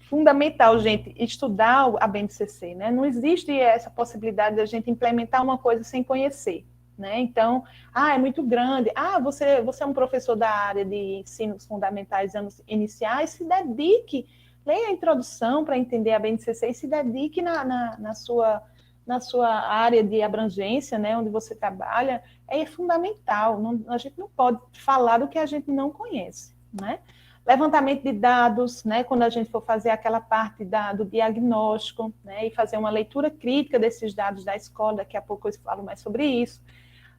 Fundamental, gente, estudar a BNCC, né? Não existe essa possibilidade de a gente implementar uma coisa sem conhecer. Né? Então, é muito grande. Você é um professor da área de ensinos fundamentais, anos iniciais, se dedique, leia a introdução para entender a BNCC e se dedique na sua área de abrangência, né, onde você trabalha, é fundamental. A gente não pode falar do que a gente não conhece. Né? Levantamento de dados, né, quando a gente for fazer aquela parte do diagnóstico, né, e fazer uma leitura crítica desses dados da escola, daqui a pouco eu falo mais sobre isso.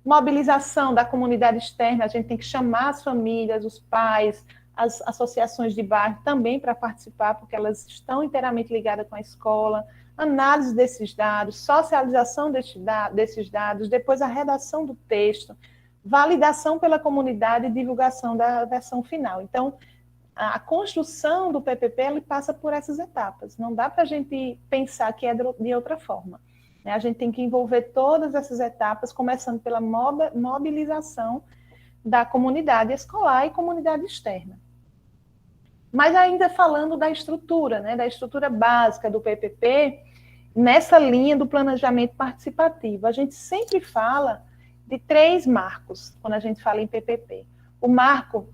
Mobilização da comunidade externa, a gente tem que chamar as famílias, os pais, as associações de bairro também para participar, porque elas estão inteiramente ligadas com a escola. Análise desses dados, socialização desses dados, depois a redação do texto, validação pela comunidade e divulgação da versão final. Então, a construção do PPP ele passa por essas etapas. Não dá para a gente pensar que é de outra forma. A gente tem que envolver todas essas etapas, começando pela mobilização da comunidade escolar e comunidade externa. Mas ainda falando da estrutura, né, da estrutura básica do PPP, nessa linha do planejamento participativo, a gente sempre fala de 3 marcos, quando a gente fala em PPP. O marco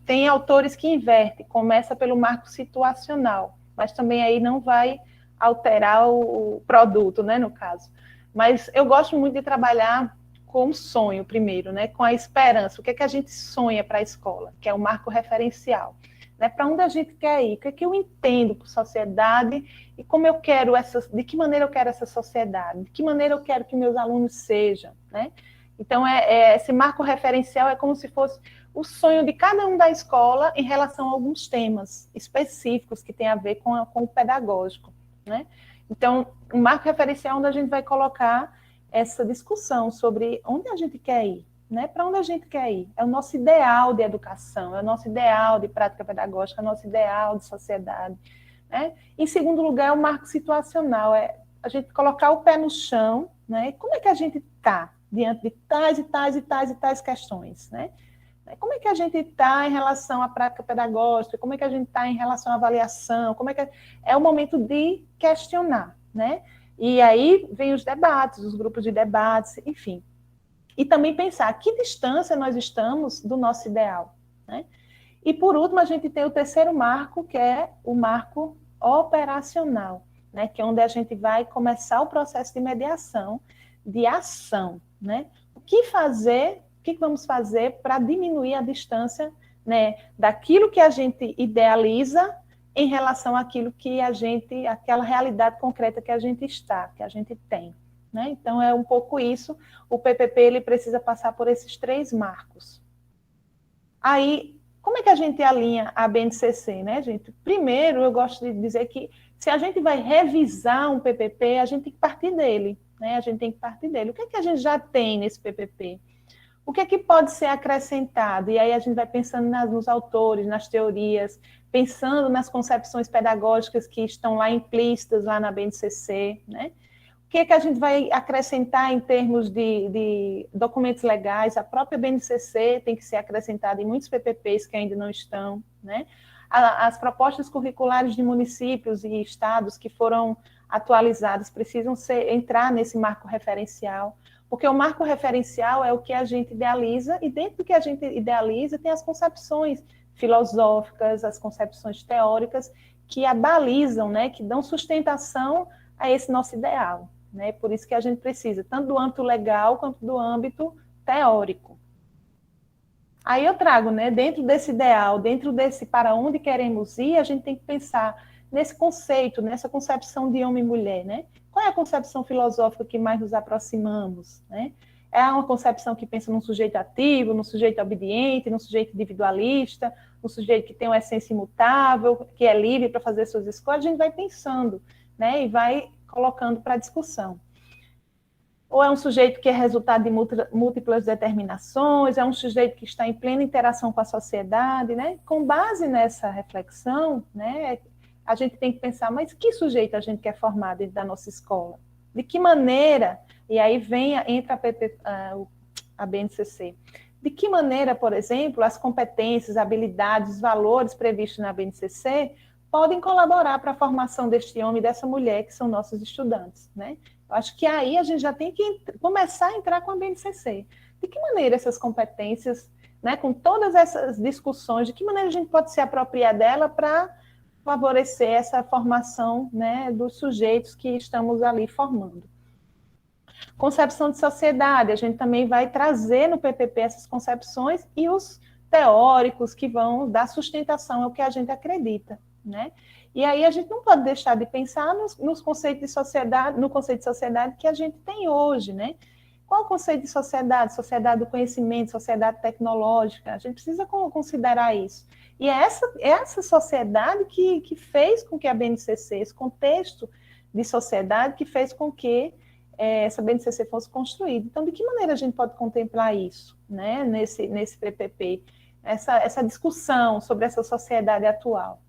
tem autores que invertem, começa pelo marco situacional, mas também aí não vai alterar o produto, né, no caso. Mas eu gosto muito de trabalhar com o sonho primeiro, né, com a esperança. O que é que a gente sonha para a escola, que é o marco referencial, né, para onde a gente quer ir, o que é que eu entendo por sociedade e como eu quero de que maneira eu quero essa sociedade, de que maneira eu quero que meus alunos sejam, né? Então, esse marco referencial é como se fosse o sonho de cada um da escola em relação a alguns temas específicos que têm a ver com o pedagógico, né? Então, o marco referencial é onde a gente vai colocar essa discussão sobre onde a gente quer ir, né? Para onde a gente quer ir. É o nosso ideal de educação, é o nosso ideal de prática pedagógica, é o nosso ideal de sociedade, né? Em segundo lugar, é o marco situacional, é a gente colocar o pé no chão, né? Como é que a gente está diante de tais e tais e tais e tais questões, né? Como é que a gente está em relação à prática pedagógica? Como é que a gente está em relação à avaliação? Como é que é o momento de questionar, né? E aí vem os debates, os grupos de debates, enfim. E também pensar a que distância nós estamos do nosso ideal, né? E por último, a gente tem o terceiro marco, que é o marco operacional, né? Que é onde a gente vai começar o processo de mediação, de ação, né? O que fazer, o que vamos fazer para diminuir a distância, né, daquilo que a gente idealiza em relação àquilo que aquela realidade concreta que a gente está, que a gente tem, né? Então, é um pouco isso. O PPP, ele precisa passar por esses 3 marcos. Aí, como é que a gente alinha a BNCC, né, gente? Primeiro, eu gosto de dizer que se a gente vai revisar um PPP, a gente tem que partir dele, né? A gente tem que partir dele. O que é que a gente já tem nesse PPP? O que é que pode ser acrescentado? E aí a gente vai pensando nos autores, nas teorias, pensando nas concepções pedagógicas que estão lá implícitas lá na BNCC, né? O que é que a gente vai acrescentar em termos de documentos legais? A própria BNCC tem que ser acrescentada em muitos PPPs que ainda não estão, né? As propostas curriculares de municípios e estados que foram atualizadas precisam entrar nesse marco referencial, porque o marco referencial é o que a gente idealiza, e dentro do que a gente idealiza tem as concepções filosóficas, as concepções teóricas que abalizam, né, que dão sustentação a esse nosso ideal, né? Por isso que a gente precisa tanto do âmbito legal quanto do âmbito teórico. Aí eu trago, né, dentro desse ideal, dentro desse para onde queremos ir, a gente tem que pensar nesse conceito, nessa concepção de homem e mulher, né? Qual é a concepção filosófica que mais nos aproximamos, né? É uma concepção que pensa num sujeito ativo, num sujeito obediente, num sujeito individualista, num sujeito que tem uma essência imutável, que é livre para fazer suas escolhas. A gente vai pensando, né, e vai colocando para discussão. Ou é um sujeito que é resultado de múltiplas determinações, é um sujeito que está em plena interação com a sociedade, né? Com base nessa reflexão, né, a gente tem que pensar, mas que sujeito a gente quer formar dentro da nossa escola? De que maneira? E aí entra a BNCC. De que maneira, por exemplo, as competências, habilidades, os valores previstos na BNCC podem colaborar para a formação deste homem e dessa mulher que são nossos estudantes, né? Eu acho que aí a gente já tem que começar a entrar com a BNCC. De que maneira essas competências, né, com todas essas discussões, de que maneira a gente pode se apropriar dela para favorecer essa formação, né, dos sujeitos que estamos ali formando. Concepção de sociedade, a gente também vai trazer no PPP essas concepções e os teóricos que vão dar sustentação ao que a gente acredita, né? E aí a gente não pode deixar de pensar nos conceitos de sociedade, no conceito de sociedade que a gente tem hoje, né? Qual o conceito de sociedade? Sociedade do conhecimento, sociedade tecnológica. A gente precisa considerar isso. E é essa sociedade que fez com que a BNCC, esse contexto de sociedade, que fez com que essa BNCC fosse construída. Então, de que maneira a gente pode contemplar isso, né, nesse PPP? Essa discussão sobre essa sociedade atual.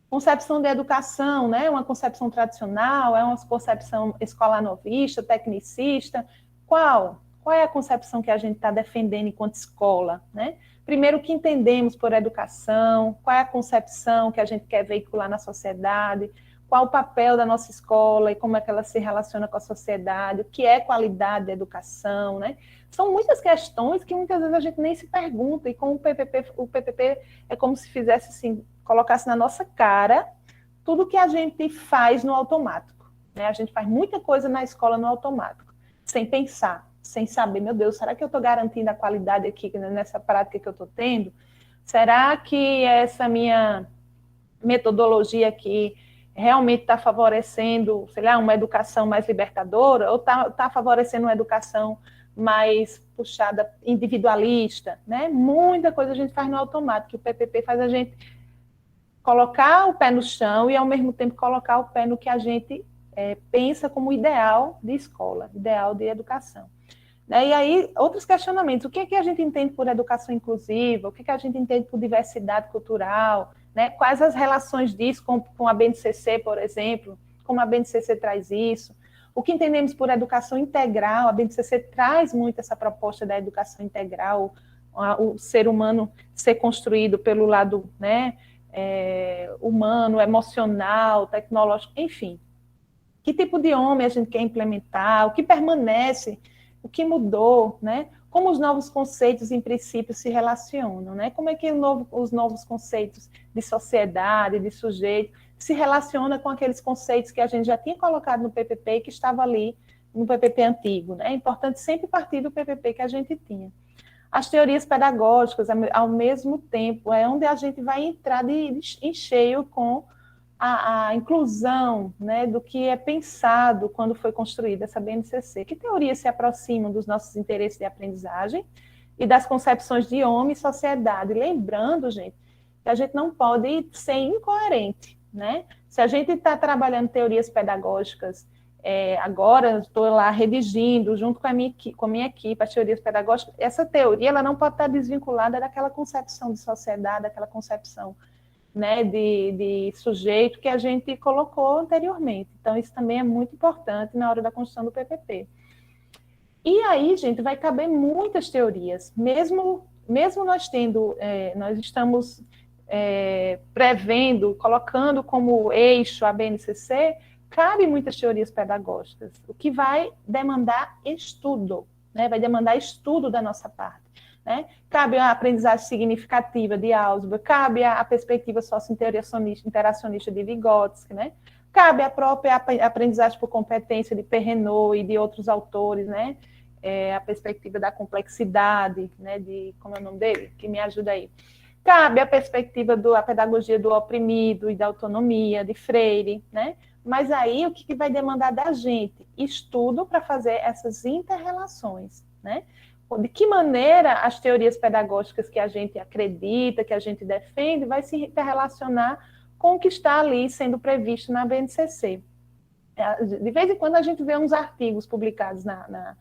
Concepção de educação, né? Uma concepção tradicional, é uma concepção escolar novista, tecnicista. Qual é a concepção que a gente está defendendo enquanto escola, né? Primeiro, o que entendemos por educação, qual é a concepção que a gente quer veicular na sociedade, qual o papel da nossa escola e como é que ela se relaciona com a sociedade, o que é qualidade da educação, né? São muitas questões que muitas vezes a gente nem se pergunta, e com o PPP é como se fizesse assim, colocasse na nossa cara tudo que a gente faz no automático, né? A gente faz muita coisa na escola no automático, sem pensar, sem saber, meu Deus, será que eu estou garantindo a qualidade aqui nessa prática que eu estou tendo? Será que essa minha metodologia aqui realmente está favorecendo, sei lá, uma educação mais libertadora, ou está favorecendo uma educação mais puxada, individualista, né? Muita coisa a gente faz no automático, o PPP faz a gente colocar o pé no chão e, ao mesmo tempo, colocar o pé no que a gente pensa como ideal de escola, ideal de educação. E aí, outros questionamentos. O que é que a gente entende por educação inclusiva? O que é que a gente entende por diversidade cultural? Né? Quais as relações disso com a BNCC, por exemplo? Como a BNCC traz isso? O que entendemos por educação integral? A BNCC traz muito essa proposta da educação integral, o ser humano ser construído pelo lado, né, humano, emocional, tecnológico, enfim. Que tipo de homem a gente quer implementar? O que permanece? O que mudou, né? Como os novos conceitos e princípios se relacionam, né? Como é que os novos conceitos de sociedade, de sujeito, se relaciona com aqueles conceitos que a gente já tinha colocado no PPP e que estava ali no PPP antigo, né? É importante sempre partir do PPP que a gente tinha. As teorias pedagógicas, ao mesmo tempo, é onde a gente vai entrar em cheio com a inclusão, né, do que é pensado quando foi construída essa BNCC. Que teorias se aproximam dos nossos interesses de aprendizagem e das concepções de homem e sociedade? Lembrando, gente, que a gente não pode ser incoerente, né? Se a gente está trabalhando teorias pedagógicas, agora estou lá redigindo, junto com a minha equipe, as teorias pedagógicas, essa teoria ela não pode estar desvinculada daquela concepção de sociedade, daquela concepção, né, de sujeito que a gente colocou anteriormente. Então, isso também é muito importante na hora da construção do PPP. E aí, gente, vai caber muitas teorias, mesmo nós estamos prevendo, colocando como eixo a BNCC, cabe muitas teorias pedagógicas, o que vai demandar estudo, né, vai demandar estudo da nossa parte. Né? Cabe a aprendizagem significativa de Ausubel, cabe a perspectiva socio-interacionista de Vygotsky, né? Cabe a própria aprendizagem por competência de Perrenot e de outros autores, né? A perspectiva da complexidade, né? Como é o nome dele? Que me ajuda aí. Cabe a perspectiva da pedagogia do oprimido e da autonomia, de Freire, né? Mas aí o que vai demandar da gente? Estudo para fazer essas inter-relações, né? De que maneira as teorias pedagógicas que a gente acredita, que a gente defende, vai se relacionar com o que está ali sendo previsto na BNCC. De vez em quando a gente vê uns artigos publicados nas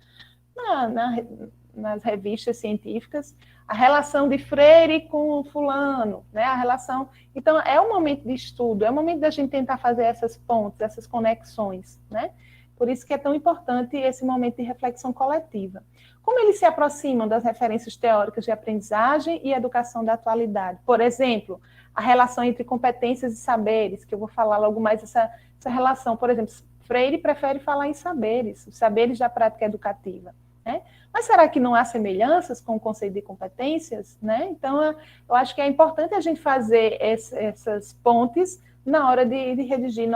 revistas científicas, a relação de Freire com fulano, né? A relação. Então, é um momento de estudo, é um momento da gente tentar fazer essas pontes, essas conexões, né? Por isso que é tão importante esse momento de reflexão coletiva. Como eles se aproximam das referências teóricas de aprendizagem e educação da atualidade? Por exemplo, a relação entre competências e saberes, que eu vou falar logo mais essa relação. Por exemplo, Freire prefere falar em saberes, os saberes da prática educativa. Né? Mas será que não há semelhanças com o conceito de competências? Né? Então, eu acho que é importante a gente fazer essas pontes na hora de redigir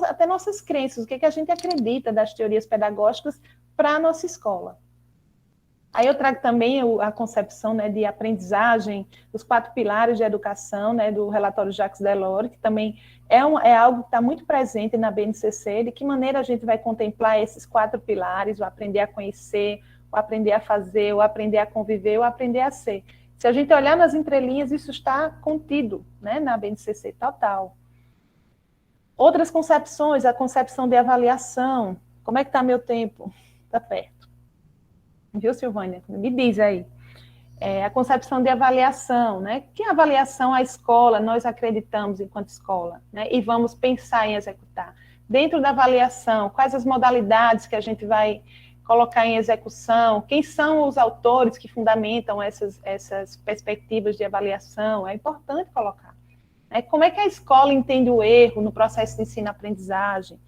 até nossas crenças, o que a gente acredita das teorias pedagógicas para a nossa escola. Aí eu trago também a concepção, né, de aprendizagem, os 4 pilares de educação, né, do relatório Jacques Delors, que também é algo que está muito presente na BNCC, de que maneira a gente vai contemplar esses 4 pilares, o aprender a conhecer, o aprender a fazer, o aprender a conviver, o aprender a ser. Se a gente olhar nas entrelinhas, isso está contido, né, na BNCC total. Outras concepções, a concepção de avaliação. Como é que está meu tempo? Está perto. Viu, Silvânia? Me diz aí. A concepção de avaliação, né? Que avaliação a escola nós acreditamos enquanto escola, né? E vamos pensar em executar. Dentro da avaliação, quais as modalidades que a gente vai colocar em execução? Quem são os autores que fundamentam essas perspectivas de avaliação? É importante colocar. Como é que a escola entende o erro no processo de ensino-aprendizagem?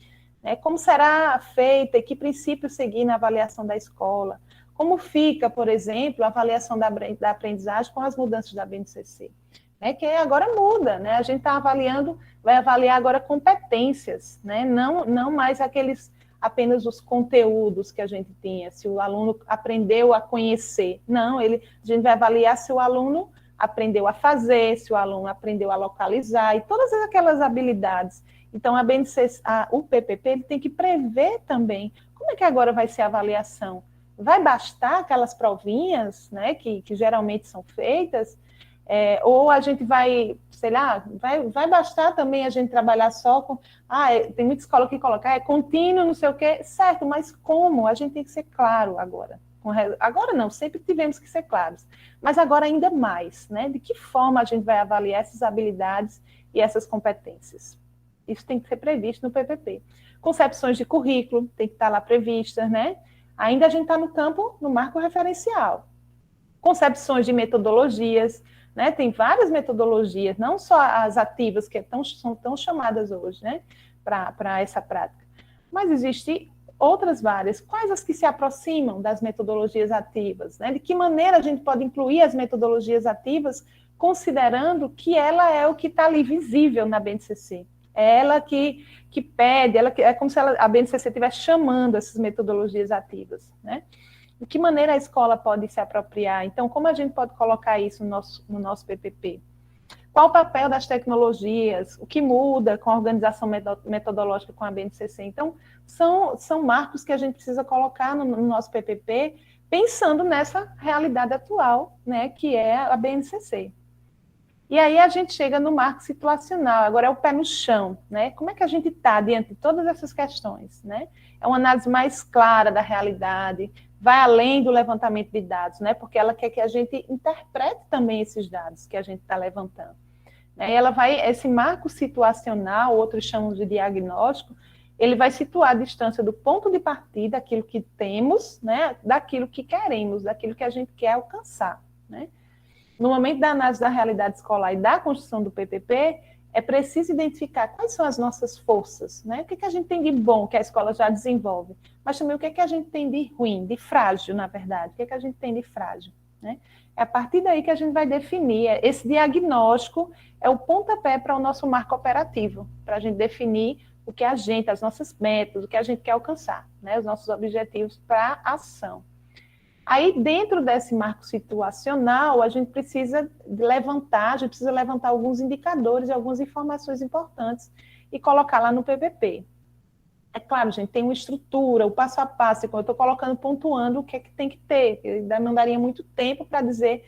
Como será feita e que princípios seguir na avaliação da escola? Como fica, por exemplo, a avaliação da aprendizagem com as mudanças da BNCC? Que agora muda, né? A gente está avaliando, vai avaliar agora competências, né? Não mais apenas os conteúdos que a gente tinha, se o aluno aprendeu a conhecer. Não, a gente vai avaliar se o aluno aprendeu a fazer, se o aluno aprendeu a localizar, e todas aquelas habilidades. Então, o PPP ele tem que prever também como é que agora vai ser a avaliação. Vai bastar aquelas provinhas, né, que geralmente são feitas, ou a gente vai, sei lá, vai bastar também a gente trabalhar só com... tem muita escola que coloca, contínuo, não sei o quê, certo, mas como? A gente tem que ser claro agora. Agora não, sempre tivemos que ser claros, mas agora ainda mais, né? De que forma a gente vai avaliar essas habilidades e essas competências? Isso tem que ser previsto no PPP. Concepções de currículo, tem que estar lá previstas, né? Ainda a gente está no marco referencial. Concepções de metodologias, né? Tem várias metodologias, não só as ativas, que são tão chamadas hoje, né? Para essa prática. Mas existe outras várias. Quais as que se aproximam das metodologias ativas? Né? De que maneira a gente pode incluir as metodologias ativas, considerando que ela é o que está ali visível na BNCC? É ela que pede, é como se a BNCC estivesse chamando essas metodologias ativas, né? De que maneira a escola pode se apropriar? Então, como a gente pode colocar isso no nosso PPP? Qual o papel das tecnologias? O que muda com a organização metodológica com a BNCC? Então, são marcos que a gente precisa colocar no nosso PPP, pensando nessa realidade atual, né, que é a BNCC. E aí a gente chega no marco situacional, agora é o pé no chão, né? Como é que a gente está diante de todas essas questões, né? É uma análise mais clara da realidade, vai além do levantamento de dados, né? Porque ela quer que a gente interprete também esses dados que a gente está levantando. Esse marco situacional, outros chamam de diagnóstico, ele vai situar a distância do ponto de partida, aquilo que temos, né? Daquilo que queremos, daquilo que a gente quer alcançar, né? No momento da análise da realidade escolar e da construção do PPP, é preciso identificar quais são as nossas forças, né? O que a gente tem de bom que a escola já desenvolve, mas também o que a gente tem de ruim, de frágil, na verdade, o que a gente tem de frágil, né? É a partir daí que a gente vai definir, esse diagnóstico é o pontapé para o nosso marco operativo, para a gente definir o que as nossas metas, o que a gente quer alcançar, né? Os nossos objetivos para a ação. Aí, dentro desse marco situacional, a gente precisa levantar alguns indicadores e algumas informações importantes e colocar lá no PPP. É claro, gente, tem uma estrutura, o passo a passo, eu estou colocando, pontuando o que é que tem que ter, eu demandaria muito tempo para dizer,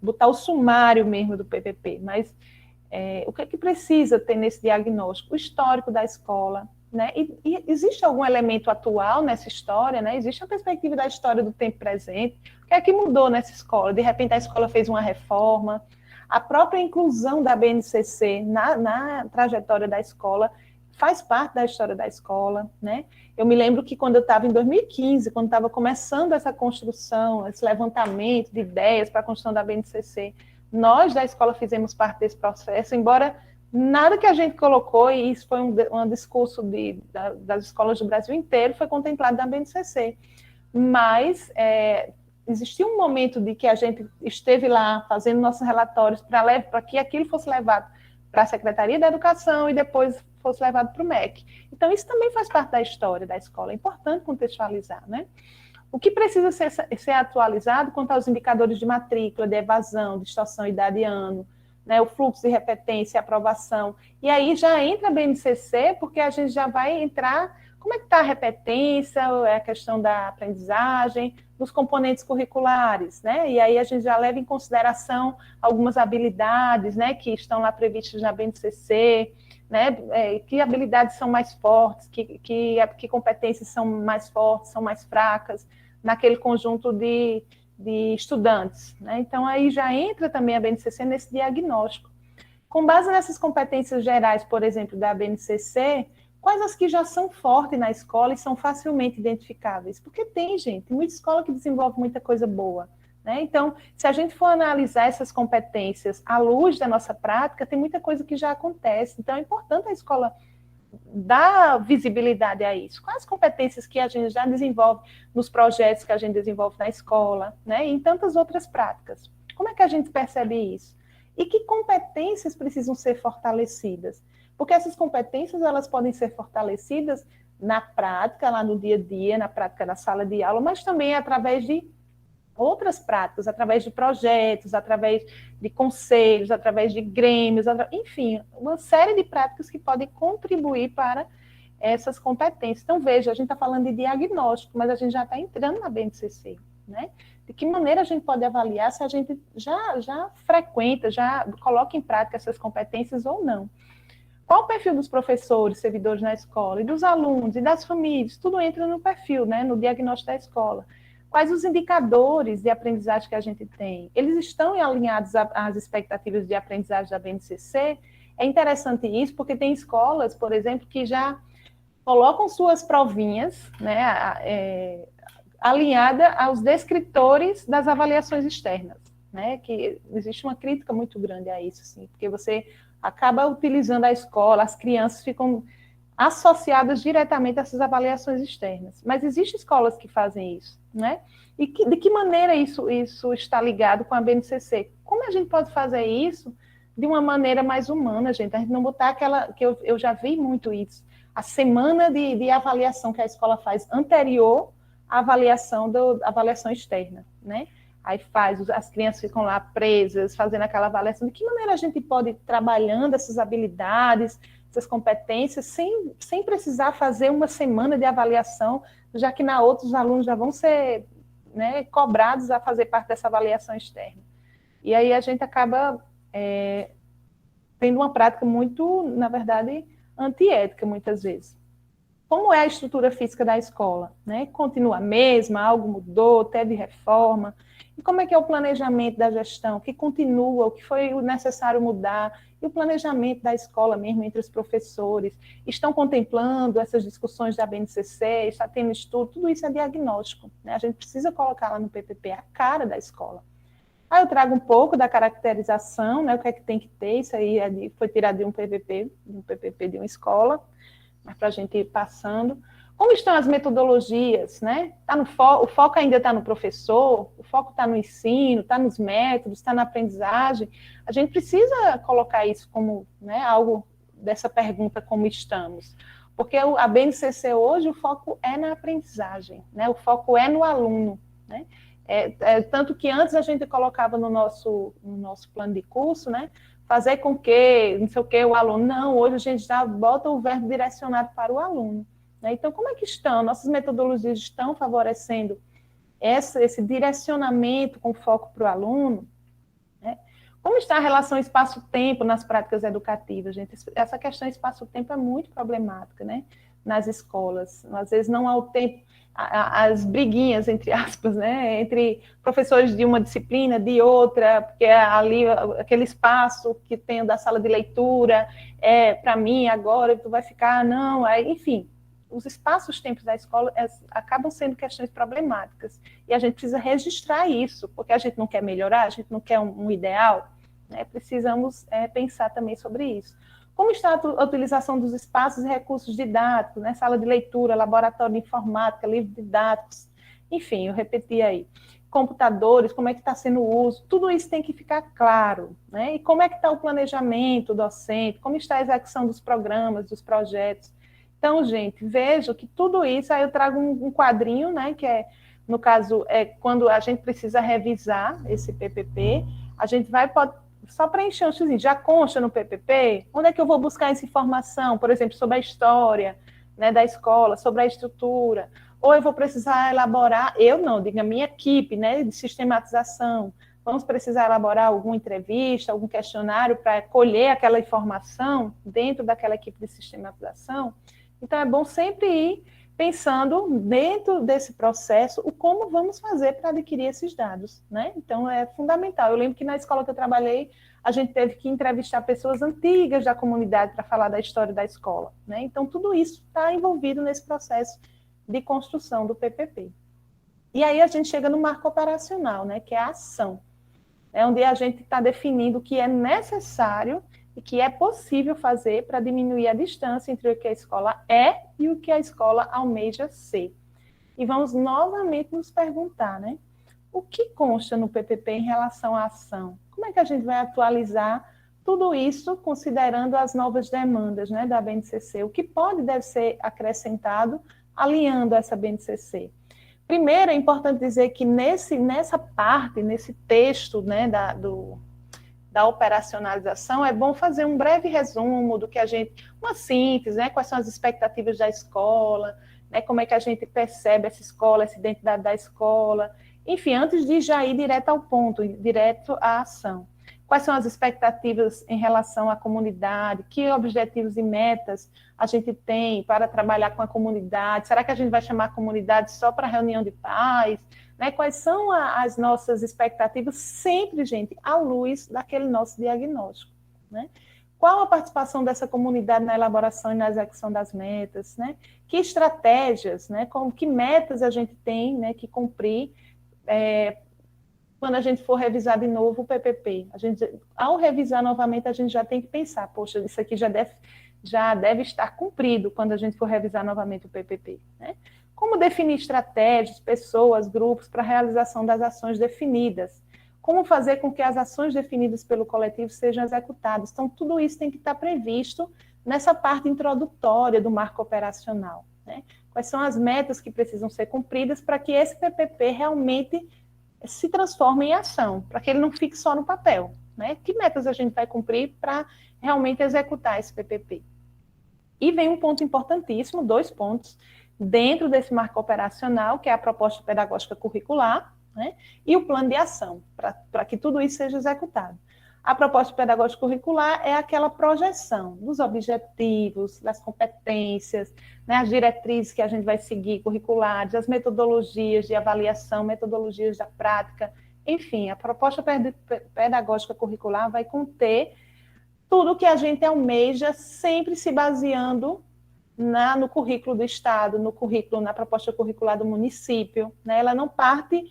botar o sumário mesmo do PPP, mas o que é que precisa ter nesse diagnóstico? O histórico da escola, né? E existe algum elemento atual nessa história, né? Existe a perspectiva da história do tempo presente. O que é que mudou nessa escola? De repente a escola fez uma reforma. A própria inclusão da BNCC na trajetória da escola faz parte da história da escola, né? Eu me lembro que quando eu estava em 2015, quando estava começando essa construção, esse levantamento de ideias para a construção da BNCC, nós da escola fizemos parte desse processo, embora nada que a gente colocou, e isso foi um discurso das escolas do Brasil inteiro, foi contemplado na BNCC. Mas existiu um momento de que a gente esteve lá fazendo nossos relatórios para que aquilo fosse levado para a Secretaria da Educação e depois fosse levado para o MEC. Então, isso também faz parte da história da escola, é importante contextualizar, né? O que precisa ser atualizado quanto aos indicadores de matrícula, de evasão, distorção, idade e ano, né, o fluxo de repetência, aprovação. E aí já entra a BNCC, porque a gente já vai entrar, como é que está a repetência, a questão da aprendizagem, dos componentes curriculares, né? E aí a gente já leva em consideração algumas habilidades, né, que estão lá previstas na BNCC, né, que habilidades são mais fortes, que competências são mais fortes, são mais fracas, naquele conjunto de estudantes, né? Então, aí já entra também a BNCC nesse diagnóstico. Com base nessas competências gerais, por exemplo, da BNCC, quais as que já são fortes na escola e são facilmente identificáveis? Porque tem, gente, muita escola que desenvolve muita coisa boa, né? Então, se a gente for analisar essas competências à luz da nossa prática, tem muita coisa que já acontece. Então, é importante a escola dar visibilidade a isso. Quais competências que a gente já desenvolve nos projetos que a gente desenvolve na escola, né? E em tantas outras práticas. Como é que a gente percebe isso? E que competências precisam ser fortalecidas? Porque essas competências, elas podem ser fortalecidas na prática, lá no dia a dia, na prática da sala de aula, mas também através de outras práticas, através de projetos, através de conselhos, através de grêmios, enfim, uma série de práticas que podem contribuir para essas competências. Então, veja, a gente está falando de diagnóstico, mas a gente já está entrando na BNCC, né? De que maneira a gente pode avaliar se a gente já frequenta, já coloca em prática essas competências ou não? Qual o perfil dos professores, servidores na escola, e dos alunos, e das famílias? Tudo entra no perfil, né, no diagnóstico da escola. Quais os indicadores de aprendizagem que a gente tem? Eles estão alinhados às expectativas de aprendizagem da BNCC? É interessante isso, porque tem escolas, por exemplo, que já colocam suas provinhas, né, alinhada aos descritores das avaliações externas, né? Que existe uma crítica muito grande a isso, assim, porque você acaba utilizando a escola, as crianças ficam associadas diretamente a essas avaliações externas. Mas existem escolas que fazem isso, né? E de que maneira isso está ligado com a BNCC? Como a gente pode fazer isso de uma maneira mais humana, gente? A gente não botar aquela, que eu já vi muito isso, a semana de avaliação que a escola faz anterior à avaliação externa, né? Aí as crianças ficam lá presas, fazendo aquela avaliação. De que maneira a gente pode ir trabalhando essas habilidades, essas competências, sem precisar fazer uma semana de avaliação, já que na outra os alunos já vão ser, né, cobrados a fazer parte dessa avaliação externa. E aí a gente acaba tendo uma prática muito, na verdade, antiética, muitas vezes. Como é a estrutura física da escola? Né? Continua a mesma, algo mudou, teve reforma? E como é que é o planejamento da gestão? O que continua, o que foi necessário mudar? E o planejamento da escola mesmo, entre os professores? Estão contemplando essas discussões da BNCC? Está tendo estudo? Tudo isso é diagnóstico. Né? A gente precisa colocar lá no PPP a cara da escola. Aí eu trago um pouco da caracterização, né? O que é que tem que ter, isso aí foi tirado de um PPP de uma escola, mas para a gente ir passando. Como estão as metodologias, né? O foco ainda está no professor, o foco está no ensino, está nos métodos, está na aprendizagem. A gente precisa colocar isso como, né, algo dessa pergunta, como estamos. Porque a BNCC hoje, o foco é na aprendizagem, né? O foco é no aluno, né? Tanto que antes a gente colocava no nosso plano de curso, né? Fazer com que, não sei o que, o aluno. Não, hoje a gente já bota o verbo direcionado para o aluno. Né? Então, como é que estão? Nossas metodologias estão favorecendo esse direcionamento com foco para o aluno? Né? Como está a relação espaço-tempo nas práticas educativas, gente? Essa questão espaço-tempo é muito problemática, né? Nas escolas. Às vezes não há o tempo, as briguinhas, entre aspas, né? Entre professores de uma disciplina, de outra, porque ali aquele espaço que tem da sala de leitura para mim agora, tu vai ficar, não, enfim. Os espaços-tempos da escola acabam sendo questões problemáticas. E a gente precisa registrar isso, porque a gente não quer melhorar, a gente não quer um ideal, né? Precisamos pensar também sobre isso. Como está a utilização dos espaços e recursos didáticos, né? Sala de leitura, laboratório de informática, livros didáticos, enfim, eu repeti aí. Computadores, como é que está sendo o uso, tudo isso tem que ficar claro, né? E como é que está o planejamento docente, como está a execução dos programas, dos projetos. Então, gente, vejo que tudo isso, aí eu trago um quadrinho, né, que no caso, quando a gente precisa revisar esse PPP, a gente pode só preencher um xizinho, já consta no PPP? Onde é que eu vou buscar essa informação, por exemplo, sobre a história, né, da escola, sobre a estrutura? Ou eu vou precisar elaborar, eu não, digo a minha equipe, né, de sistematização, vamos precisar elaborar alguma entrevista, algum questionário para colher aquela informação dentro daquela equipe de sistematização? Então, é bom sempre ir pensando dentro desse processo o como vamos fazer para adquirir esses dados, né? Então, é fundamental. Eu lembro que na escola que eu trabalhei, a gente teve que entrevistar pessoas antigas da comunidade para falar da história da escola, né? Então, tudo isso está envolvido nesse processo de construção do PPP. E aí a gente chega no marco operacional, né, que é a ação, onde a gente está definindo o que é necessário e que é possível fazer para diminuir a distância entre o que a escola é e o que a escola almeja ser. E vamos novamente nos perguntar, né? O que consta no PPP em relação à ação? Como é que a gente vai atualizar tudo isso considerando as novas demandas, né, da BNCC? O que pode e deve ser acrescentado alinhando essa BNCC? Primeiro, é importante dizer que nessa parte, nesse texto, né, da operacionalização, é bom fazer um breve resumo do que a gente, uma síntese, né, quais são as expectativas da escola, né, como é que a gente percebe essa escola, essa identidade da escola, enfim, antes de já ir direto ao ponto, direto à ação. Quais são as expectativas em relação à comunidade? Que objetivos e metas a gente tem para trabalhar com a comunidade? Será que a gente vai chamar a comunidade só para reunião de pais? Né? Quais são as nossas expectativas? Sempre, gente, à luz daquele nosso diagnóstico. Né? Qual a participação dessa comunidade na elaboração e na execução das metas? Né? Que estratégias, né? Que metas a gente tem, né, que cumprir quando a gente for revisar de novo o PPP? Ao revisar novamente, a gente já tem que pensar, poxa, isso aqui já deve estar cumprido quando a gente for revisar novamente o PPP. Né? Como definir estratégias, pessoas, grupos para a realização das ações definidas? Como fazer com que as ações definidas pelo coletivo sejam executadas? Então, tudo isso tem que estar previsto nessa parte introdutória do marco operacional. Né? Quais são as metas que precisam ser cumpridas para que esse PPP realmente se transforme em ação, para que ele não fique só no papel. Né? Que metas a gente vai cumprir para realmente executar esse PPP? E vem um ponto importantíssimo, 2 pontos, dentro desse marco operacional, que é a proposta pedagógica curricular, né? E o plano de ação, para que tudo isso seja executado. A proposta pedagógica curricular é aquela projeção dos objetivos, das competências, né, as diretrizes que a gente vai seguir, curriculares, as metodologias de avaliação, metodologias da prática, enfim, a proposta pedagógica curricular vai conter tudo que a gente almeja, sempre se baseando no currículo do Estado, no currículo, na proposta curricular do município. Né? Ela não parte,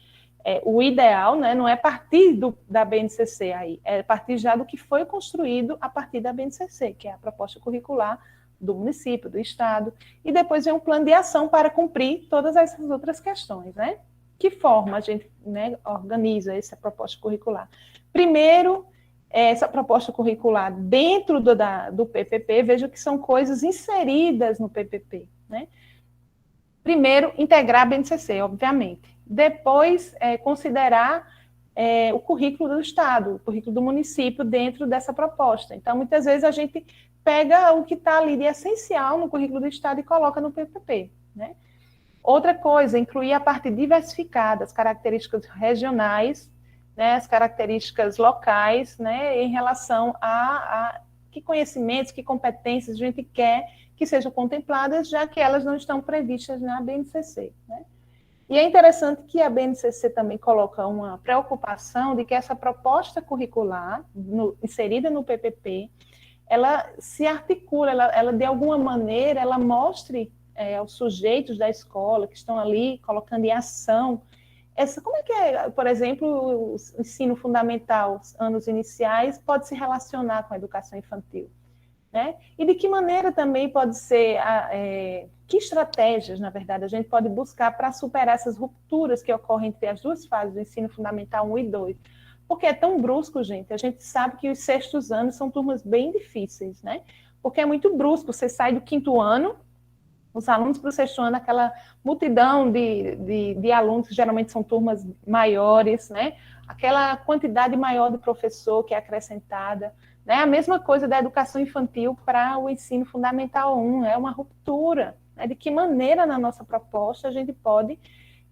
o ideal, né, não é partir da BNCC aí, é partir já do que foi construído a partir da BNCC, que é a proposta curricular do município, do Estado, e depois vem um plano de ação para cumprir todas essas outras questões. Né? Que forma a gente, né, organiza essa proposta curricular? Primeiro, essa proposta curricular dentro do PPP, vejo que são coisas inseridas no PPP. Né? Primeiro, integrar a BNCC, obviamente. Depois, considerar o currículo do Estado, o currículo do município dentro dessa proposta. Então, muitas vezes a gente pega o que está ali de essencial no currículo do Estado e coloca no PPP. Né? Outra coisa, incluir a parte diversificada, as características regionais, né, as características locais, né, em relação a que conhecimentos, que competências a gente quer que sejam contempladas, já que elas não estão previstas na BNCC. Né? E é interessante que a BNCC também coloca uma preocupação de que essa proposta curricular, inserida no PPP, ela se articula, ela de alguma maneira, ela mostre aos sujeitos da escola que estão ali colocando em ação como é que é, por exemplo, o ensino fundamental, anos iniciais, pode se relacionar com a educação infantil? Né? E de que maneira também pode ser, que estratégias, na verdade, a gente pode buscar para superar essas rupturas que ocorrem entre as duas fases do ensino fundamental 1 e 2? Porque é tão brusco, gente, a gente sabe que os sextos anos são turmas bem difíceis, né? Porque é muito brusco, você sai do 5º ano, os alunos para o 6º ano, aquela multidão de alunos, que geralmente são turmas maiores, né? Aquela quantidade maior de professor que é acrescentada. Né? A mesma coisa da educação infantil para o ensino fundamental 1, é uma ruptura. Né? De que maneira, na nossa proposta, a gente pode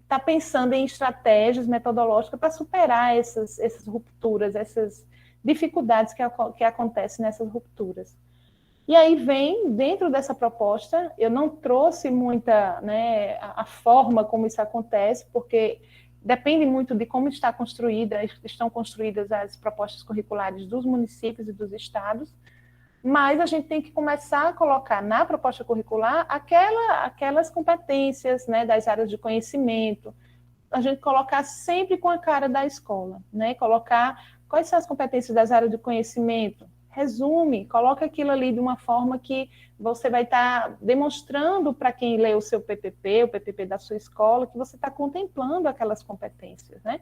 estar pensando em estratégias metodológicas para superar essas rupturas, essas dificuldades que acontecem nessas rupturas. E aí vem, dentro dessa proposta, eu não trouxe muita, né, a forma como isso acontece, porque depende muito de como estão construídas as propostas curriculares dos municípios e dos estados, mas a gente tem que começar a colocar na proposta curricular aquelas competências, né, das áreas de conhecimento, a gente colocar sempre com a cara da escola, né? Colocar quais são as competências das áreas de conhecimento, resume, coloca aquilo ali de uma forma que você vai estar demonstrando para quem lê o seu PPP, o PPP da sua escola, que você está contemplando aquelas competências, né?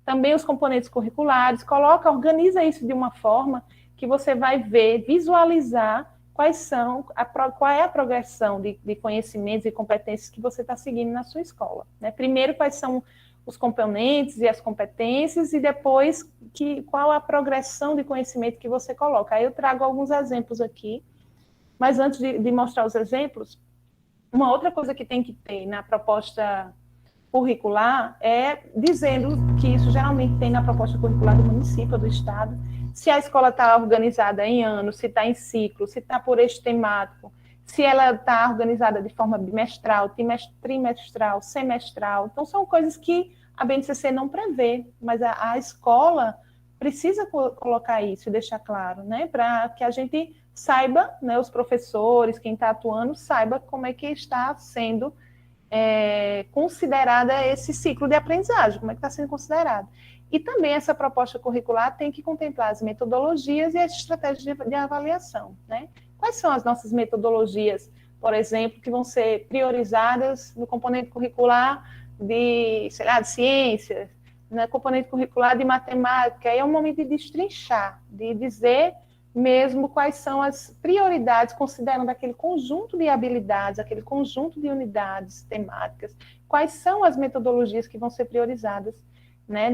Também os componentes curriculares, coloca, organiza isso de uma forma que você vai ver, visualizar qual é a progressão de conhecimentos e competências que você está seguindo na sua escola, né? Primeiro, quais são os componentes e as competências, e depois qual a progressão de conhecimento que você coloca. Aí eu trago alguns exemplos aqui, mas antes de mostrar os exemplos, uma outra coisa que tem que ter na proposta curricular é dizendo que isso geralmente tem na proposta curricular do município, do estado, se a escola está organizada em ano, se está em ciclo, se está por eixo temático, se ela está organizada de forma bimestral, trimestral, semestral. Então, são coisas que a BNCC não prevê, mas a escola precisa colocar isso e deixar claro, né, para que a gente saiba, né, os professores, quem está atuando, saiba como é que está sendo considerada esse ciclo de aprendizagem, como é que está sendo considerado. E também essa proposta curricular tem que contemplar as metodologias e as estratégias de avaliação, né? Quais são as nossas metodologias, por exemplo, que vão ser priorizadas no componente curricular de, sei lá, de ciências, no componente curricular de matemática? Aí é um momento de destrinchar, de dizer mesmo quais são as prioridades, considerando aquele conjunto de habilidades, aquele conjunto de unidades temáticas, quais são as metodologias que vão ser priorizadas, né,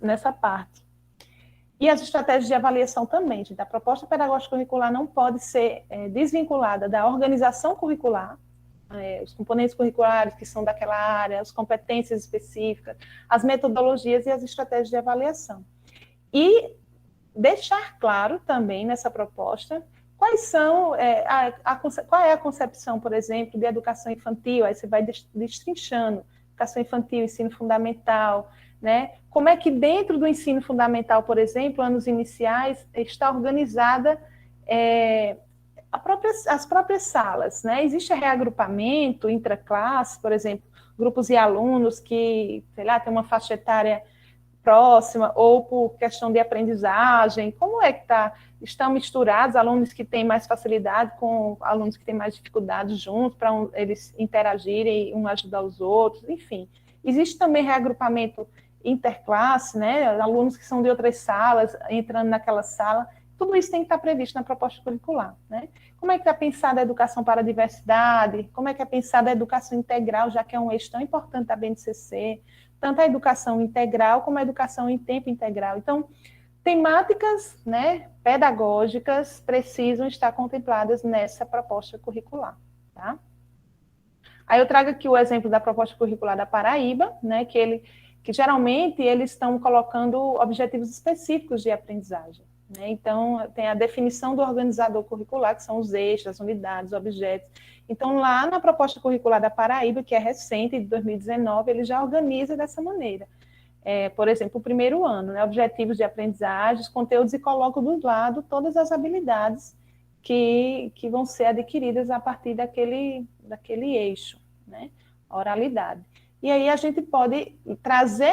nessa parte. E as estratégias de avaliação também, gente. A proposta pedagógica curricular não pode ser desvinculada da organização curricular, os componentes curriculares que são daquela área, as competências específicas, as metodologias e as estratégias de avaliação. E deixar claro também nessa proposta quais são, qual é a concepção, por exemplo, de educação infantil, aí você vai destrinchando, educação infantil, ensino fundamental, né? Como é que dentro do ensino fundamental, por exemplo, anos iniciais, está organizada as próprias salas, né? Existe reagrupamento intraclasse, por exemplo, grupos de alunos que, sei lá, tem uma faixa etária próxima, ou por questão de aprendizagem, como é que estão misturados alunos que têm mais facilidade com alunos que têm mais dificuldade juntos, para eles interagirem, um ajudar os outros, enfim. Existe também reagrupamento interclasse, né, alunos que são de outras salas, entrando naquela sala, tudo isso tem que estar previsto na proposta curricular, né? Como é que está pensada a educação para a diversidade? Como é que é pensada a educação integral, já que é um eixo tão importante da BNCC? Tanto a educação integral como a educação em tempo integral. Então, temáticas, né, pedagógicas precisam estar contempladas nessa proposta curricular, tá? Aí eu trago aqui o exemplo da proposta curricular da Paraíba, né, que geralmente eles estão colocando objetivos específicos de aprendizagem, né? Então, tem a definição do organizador curricular, que são os eixos, as unidades, os objetos. Então, lá na proposta curricular da Paraíba, que é recente, de 2019, ele já organiza dessa maneira. Por exemplo, o primeiro ano, né, objetivos de aprendizagem, conteúdos, e coloca do lado todas as habilidades que vão ser adquiridas a partir daquele eixo, né, oralidade. E aí a gente pode trazer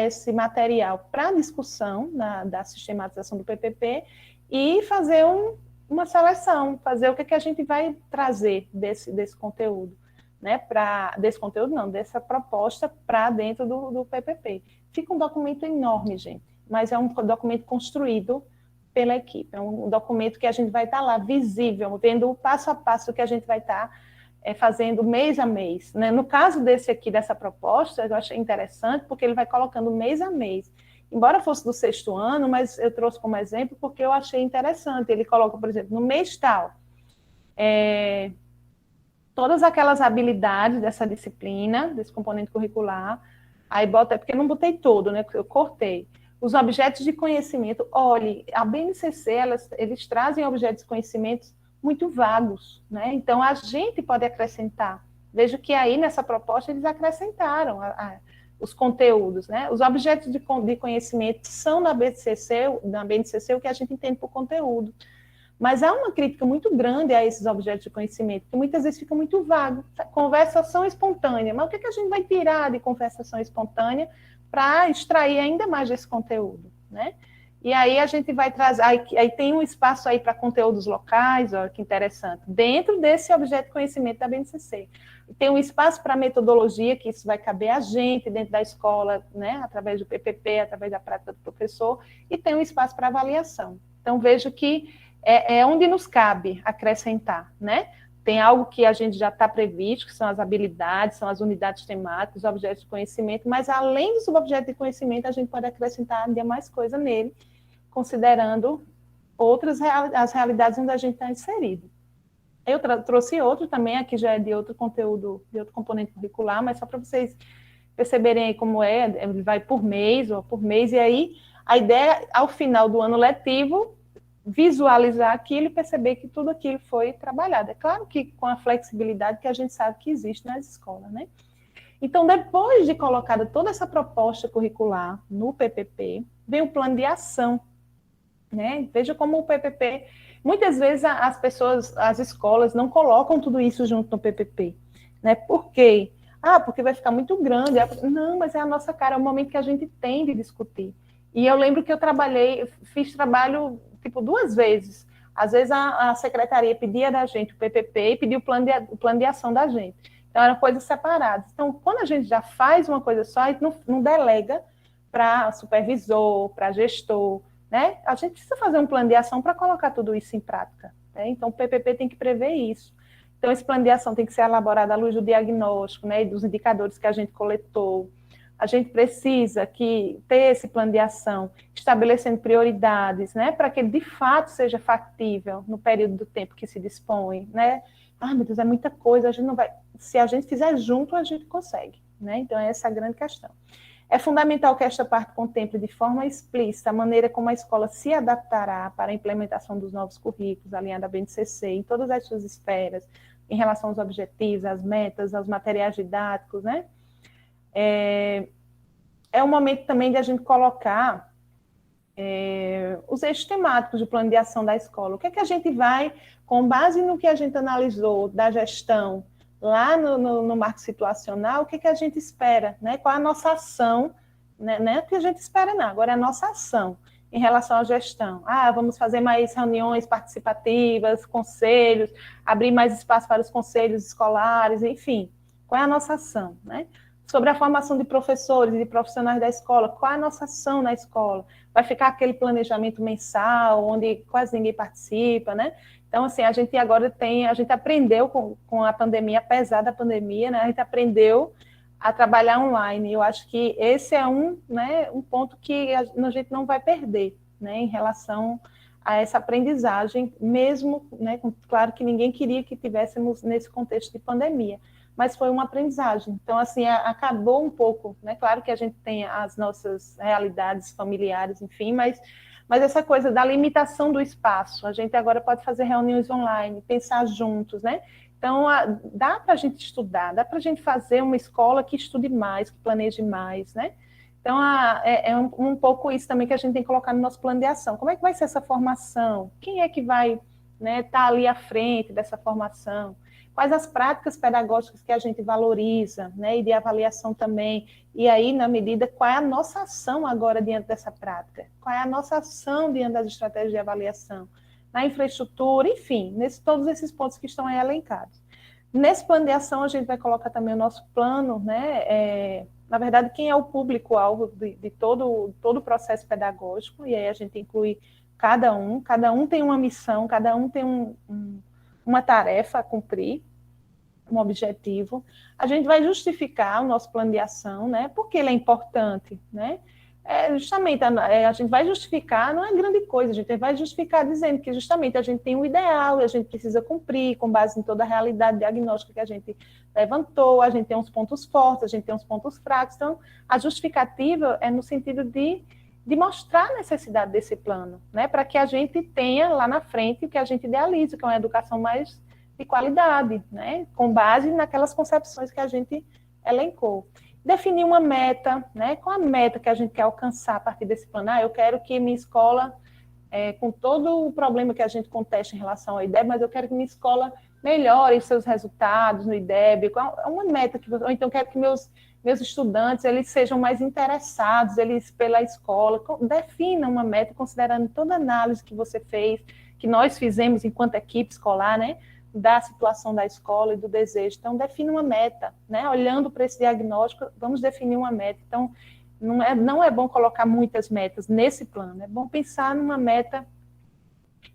esse material para discussão da sistematização do PPP e fazer uma seleção, fazer o que a gente vai trazer desse conteúdo, né? Dessa proposta para dentro do PPP. Fica um documento enorme, gente, mas é um documento construído pela equipe, é um documento que a gente vai estar lá, visível, vendo o passo a passo que a gente vai estar fazendo mês a mês, né? No caso dessa proposta, eu achei interessante, porque ele vai colocando mês a mês. Embora fosse do 6º ano, mas eu trouxe como exemplo porque eu achei interessante. Ele coloca, por exemplo, no mês tal, todas aquelas habilidades dessa disciplina, desse componente curricular, aí bota, porque eu não botei todo, né? Eu cortei. Os objetos de conhecimento, olhe, a BNCC, eles trazem objetos de conhecimento muito vagos, né? Então, a gente pode acrescentar. Vejo que aí, nessa proposta, eles acrescentaram os conteúdos, né? Os objetos de conhecimento são na BNCC o que a gente entende por conteúdo. Mas há uma crítica muito grande a esses objetos de conhecimento, que muitas vezes fica muito vago. Conversação espontânea, mas o que a gente vai tirar de conversação espontânea para extrair ainda mais desse conteúdo, né? E aí a gente vai trazer, aí tem um espaço aí para conteúdos locais, olha que interessante, dentro desse objeto de conhecimento da BNCC. Tem um espaço para metodologia, que isso vai caber a gente dentro da escola, né, através do PPP, através da prática do professor, e tem um espaço para avaliação. Então, vejo que é onde nos cabe acrescentar, né? Tem algo que a gente já está previsto, que são as habilidades, são as unidades temáticas, os objetos de conhecimento, mas além dos objetos de conhecimento, a gente pode acrescentar ainda mais coisa nele, considerando as realidades onde a gente está inserido. Eu trouxe outro também, aqui já é de outro conteúdo, de outro componente curricular, mas só para vocês perceberem aí como ele vai por mês, e aí a ideia, ao final do ano letivo, visualizar aquilo e perceber que tudo aquilo foi trabalhado. É claro que com a flexibilidade que a gente sabe que existe nas escolas, né? Então, depois de colocada toda essa proposta curricular no PPP, vem o plano de ação, né? Veja como o PPP, muitas vezes as pessoas, as escolas não colocam tudo isso junto no PPP, né? Por quê? Porque vai ficar muito grande. Não, mas é a nossa cara, é o momento que a gente tem de discutir. E eu lembro que eu fiz trabalho, tipo, 2 vezes. Às vezes a secretaria pedia da gente o PPP e pedia o plano de ação da gente. Então, eram coisas separadas. Então, quando a gente já faz uma coisa só, a gente não delega para supervisor, para gestor, né? A gente precisa fazer um plano de ação para colocar tudo isso em prática, né? Então, o PPP tem que prever isso. Então, esse plano de ação tem que ser elaborado à luz do diagnóstico, né, e dos indicadores que a gente coletou. A gente precisa ter esse plano de ação, estabelecendo prioridades, né, para que ele, de fato, seja factível no período do tempo que se dispõe, né? Meu Deus, é muita coisa, a gente não vai... Se a gente fizer junto, a gente consegue, né? Então, essa é a grande questão. É fundamental que esta parte contemple de forma explícita a maneira como a escola se adaptará para a implementação dos novos currículos, alinhada à BNCC, em todas as suas esferas, em relação aos objetivos, às metas, aos materiais didáticos, né? É um momento também de a gente colocar os eixos temáticos do plano de ação da escola. O que é que a gente vai, com base no que a gente analisou da gestão, lá no marco situacional, o que a gente espera, né? Qual é a nossa ação, né? Não é o que a gente espera, não, agora é a nossa ação em relação à gestão. Vamos fazer mais reuniões participativas, conselhos, abrir mais espaço para os conselhos escolares, enfim, qual é a nossa ação, né? Sobre a formação de professores e de profissionais da escola, qual é a nossa ação na escola? Vai ficar aquele planejamento mensal, onde quase ninguém participa, né? Então, assim, a gente aprendeu com a pandemia, apesar da pandemia, né, a gente aprendeu a trabalhar online. Eu acho que esse é um ponto que a gente não vai perder, né, em relação a essa aprendizagem, mesmo, né, claro que ninguém queria que tivéssemos nesse contexto de pandemia, mas foi uma aprendizagem. Então, assim, acabou um pouco, né, claro que a gente tem as nossas realidades familiares, enfim, mas essa coisa da limitação do espaço, a gente agora pode fazer reuniões online, pensar juntos, né? Então, dá para a gente estudar, dá para a gente fazer uma escola que estude mais, que planeje mais, né? Então, é um pouco isso também que a gente tem que colocar no nosso plano de ação. Como é que vai ser essa formação? Quem é que vai, né, estar ali à frente dessa formação? Quais as práticas pedagógicas que a gente valoriza, né, e de avaliação também, e aí, na medida, qual é a nossa ação agora diante dessa prática? Qual é a nossa ação diante das estratégias de avaliação? Na infraestrutura, enfim, todos esses pontos que estão aí elencados. Nesse plano de ação, a gente vai colocar também o nosso plano, né, na verdade, quem é o público-alvo de todo o processo pedagógico, e aí a gente inclui cada um tem uma missão, cada um tem uma tarefa a cumprir, um objetivo. A gente vai justificar o nosso plano de ação, né? Porque ele é importante, né? Justamente, a gente vai justificar, não é grande coisa, a gente vai justificar dizendo que justamente a gente tem um ideal, a gente precisa cumprir com base em toda a realidade diagnóstica que a gente levantou, a gente tem uns pontos fortes, a gente tem uns pontos fracos, então a justificativa é no sentido de mostrar a necessidade desse plano, né, para que a gente tenha lá na frente o que a gente idealiza, que é uma educação mais de qualidade, né, com base naquelas concepções que a gente elencou. Definir uma meta, né, qual a meta que a gente quer alcançar a partir desse plano? Eu quero que minha escola com todo o problema que a gente contesta em relação ao IDEB, mas eu quero que minha escola melhore seus resultados no IDEB, é uma meta que ou então quero que meus estudantes eles sejam mais interessados pela escola, defina uma meta considerando toda a análise que você fez, que nós fizemos enquanto equipe escolar, né, da situação da escola e do desejo. Então, defina uma meta, né, olhando para esse diagnóstico, vamos definir uma meta. Então, não é bom colocar muitas metas nesse plano, é bom pensar numa meta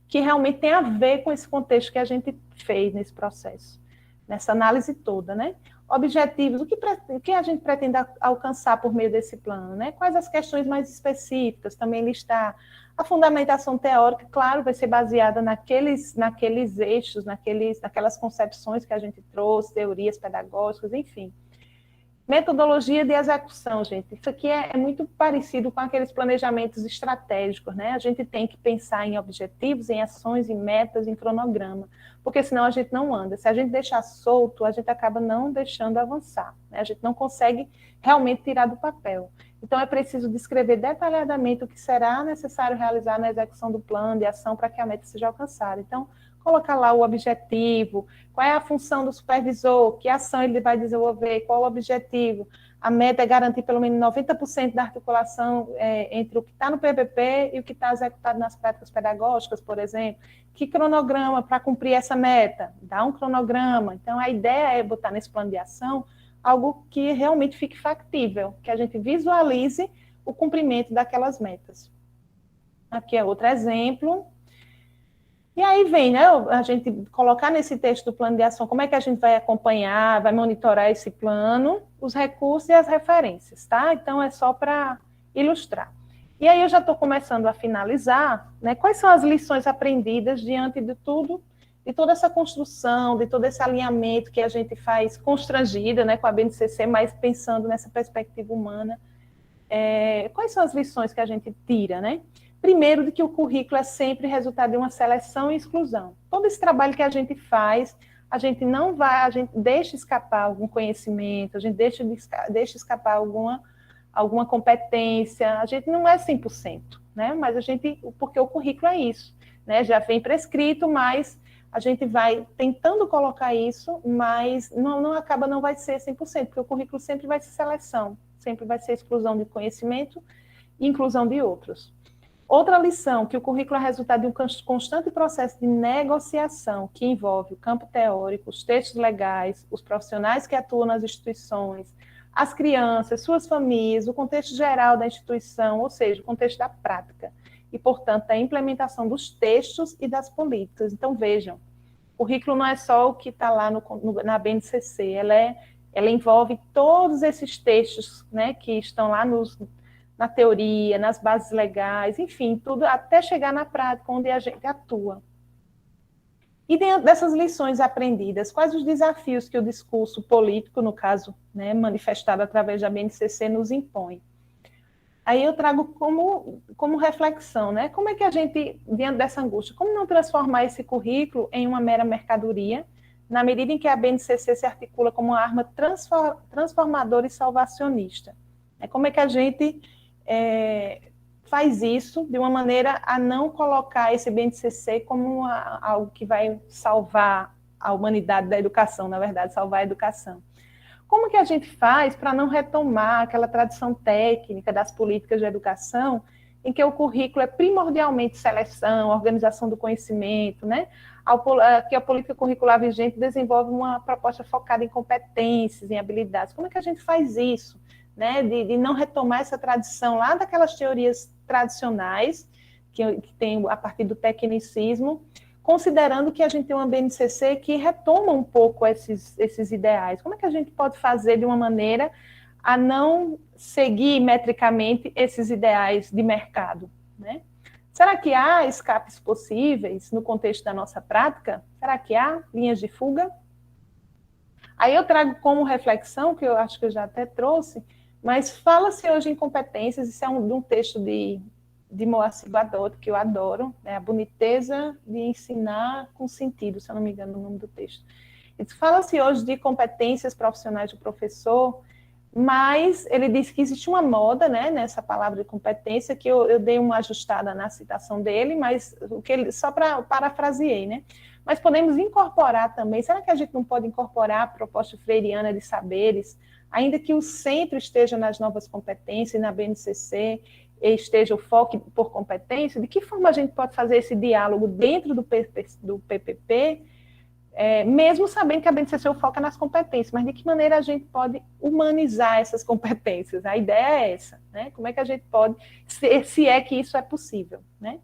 que realmente tem a ver com esse contexto que a gente fez nesse processo, nessa análise toda, né? Objetivos, o que a gente pretende alcançar por meio desse plano, né? Quais as questões mais específicas, também listar a fundamentação teórica, claro, vai ser baseada naqueles eixos, naquelas concepções que a gente trouxe, teorias pedagógicas, enfim. Metodologia de execução, gente. Isso aqui é muito parecido com aqueles planejamentos estratégicos, né? A gente tem que pensar em objetivos, em ações, em metas, em cronograma, porque senão a gente não anda. Se a gente deixar solto, a gente acaba não deixando avançar, né? A gente não consegue realmente tirar do papel. Então, é preciso descrever detalhadamente o que será necessário realizar na execução do plano de ação para que a meta seja alcançada. Então, colocar lá o objetivo, qual é a função do supervisor, que ação ele vai desenvolver, qual o objetivo. A meta é garantir pelo menos 90% da articulação entre o que está no PPP e o que está executado nas práticas pedagógicas, por exemplo. Que cronograma para cumprir essa meta? Dá um cronograma. Então, a ideia é botar nesse plano de ação algo que realmente fique factível, que a gente visualize o cumprimento daquelas metas. Aqui é outro exemplo. E aí vem, né, a gente colocar nesse texto do plano de ação, como é que a gente vai acompanhar, vai monitorar esse plano, os recursos e as referências, tá? Então, é só para ilustrar. E aí eu já estou começando a finalizar, né, quais são as lições aprendidas diante de tudo, de toda essa construção, de todo esse alinhamento que a gente faz constrangida, né, com a BNCC, mas pensando nessa perspectiva humana. Quais são as lições que a gente tira, né? Primeiro, de que o currículo é sempre resultado de uma seleção e exclusão. Todo esse trabalho que a gente faz, a gente deixa escapar algum conhecimento, a gente deixa escapar alguma competência, a gente não é 100%, né? Mas porque o currículo é isso, né? Já vem prescrito, mas a gente vai tentando colocar isso, mas não vai ser 100%, porque o currículo sempre vai ser seleção, sempre vai ser exclusão de conhecimento e inclusão de outros. Outra lição, que o currículo é resultado de um constante processo de negociação que envolve o campo teórico, os textos legais, os profissionais que atuam nas instituições, as crianças, suas famílias, o contexto geral da instituição, ou seja, o contexto da prática, e, portanto, da implementação dos textos e das políticas. Então, vejam, o currículo não é só o que está lá na BNCC, ela envolve todos esses textos, né, que estão lá na teoria, nas bases legais, enfim, tudo até chegar na prática, onde a gente atua. E dentro dessas lições aprendidas, quais os desafios que o discurso político, no caso, né, manifestado através da BNCC, nos impõe? Aí eu trago como reflexão, né? Como é que a gente, diante dessa angústia, como não transformar esse currículo em uma mera mercadoria, na medida em que a BNCC se articula como uma arma transformadora e salvacionista? Como é que a gente faz isso de uma maneira a não colocar esse BNCC como algo que vai salvar a humanidade da educação, na verdade, salvar a educação? Como que a gente faz para não retomar aquela tradição técnica das políticas de educação, em que o currículo é primordialmente seleção, organização do conhecimento, né? Que a política curricular vigente desenvolve uma proposta focada em competências, em habilidades. Como é que a gente faz isso? Né? De não retomar essa tradição lá daquelas teorias tradicionais, que tem a partir do tecnicismo, considerando que a gente tem uma BNCC que retoma um pouco esses ideais. Como é que a gente pode fazer de uma maneira a não seguir metricamente esses ideais de mercado, né? Será que há escapes possíveis no contexto da nossa prática? Será que há linhas de fuga? Aí eu trago como reflexão, que eu acho que eu já até trouxe, mas fala-se hoje em competências, isso é um texto de Moacir Badoto, que eu adoro, né? A boniteza de ensinar com sentido, se eu não me engano o nome do texto. Fala-se hoje de competências profissionais do professor, mas ele disse que existe uma moda, né, nessa palavra de competência, que eu dei uma ajustada na citação dele, mas o que ele, só para parafraseei, né? Mas podemos incorporar também, será que a gente não pode incorporar a proposta freiriana de saberes, ainda que o centro esteja nas novas competências, na BNCC, e esteja o foco por competência, de que forma a gente pode fazer esse diálogo dentro do PPP, mesmo sabendo que a BNCC foca nas competências, mas de que maneira a gente pode humanizar essas competências? A ideia é essa, né? Como é que a gente pode, se é que isso é possível, né?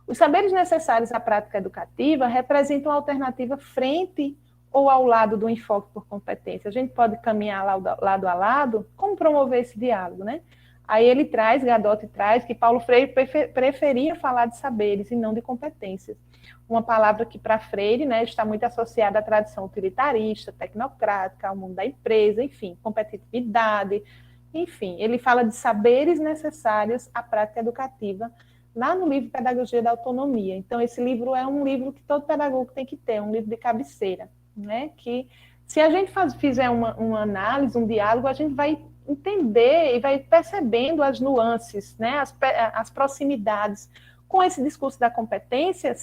Os saberes necessários à prática educativa representam uma alternativa frente ou ao lado do enfoque por competência. A gente pode caminhar lado a lado, como promover esse diálogo, né? Aí ele traz, Gadotti traz, que Paulo Freire preferia falar de saberes e não de competências. Uma palavra que para Freire, né, está muito associada à tradição utilitarista, tecnocrática, ao mundo da empresa, enfim, competitividade, enfim. Ele fala de saberes necessários à prática educativa, lá no livro Pedagogia da Autonomia. Então, esse livro é um livro que todo pedagogo tem que ter, um livro de cabeceira, né, que se a gente fizer uma análise, um diálogo, a gente vai entender e vai percebendo as nuances, né, as proximidades com esse discurso da competência,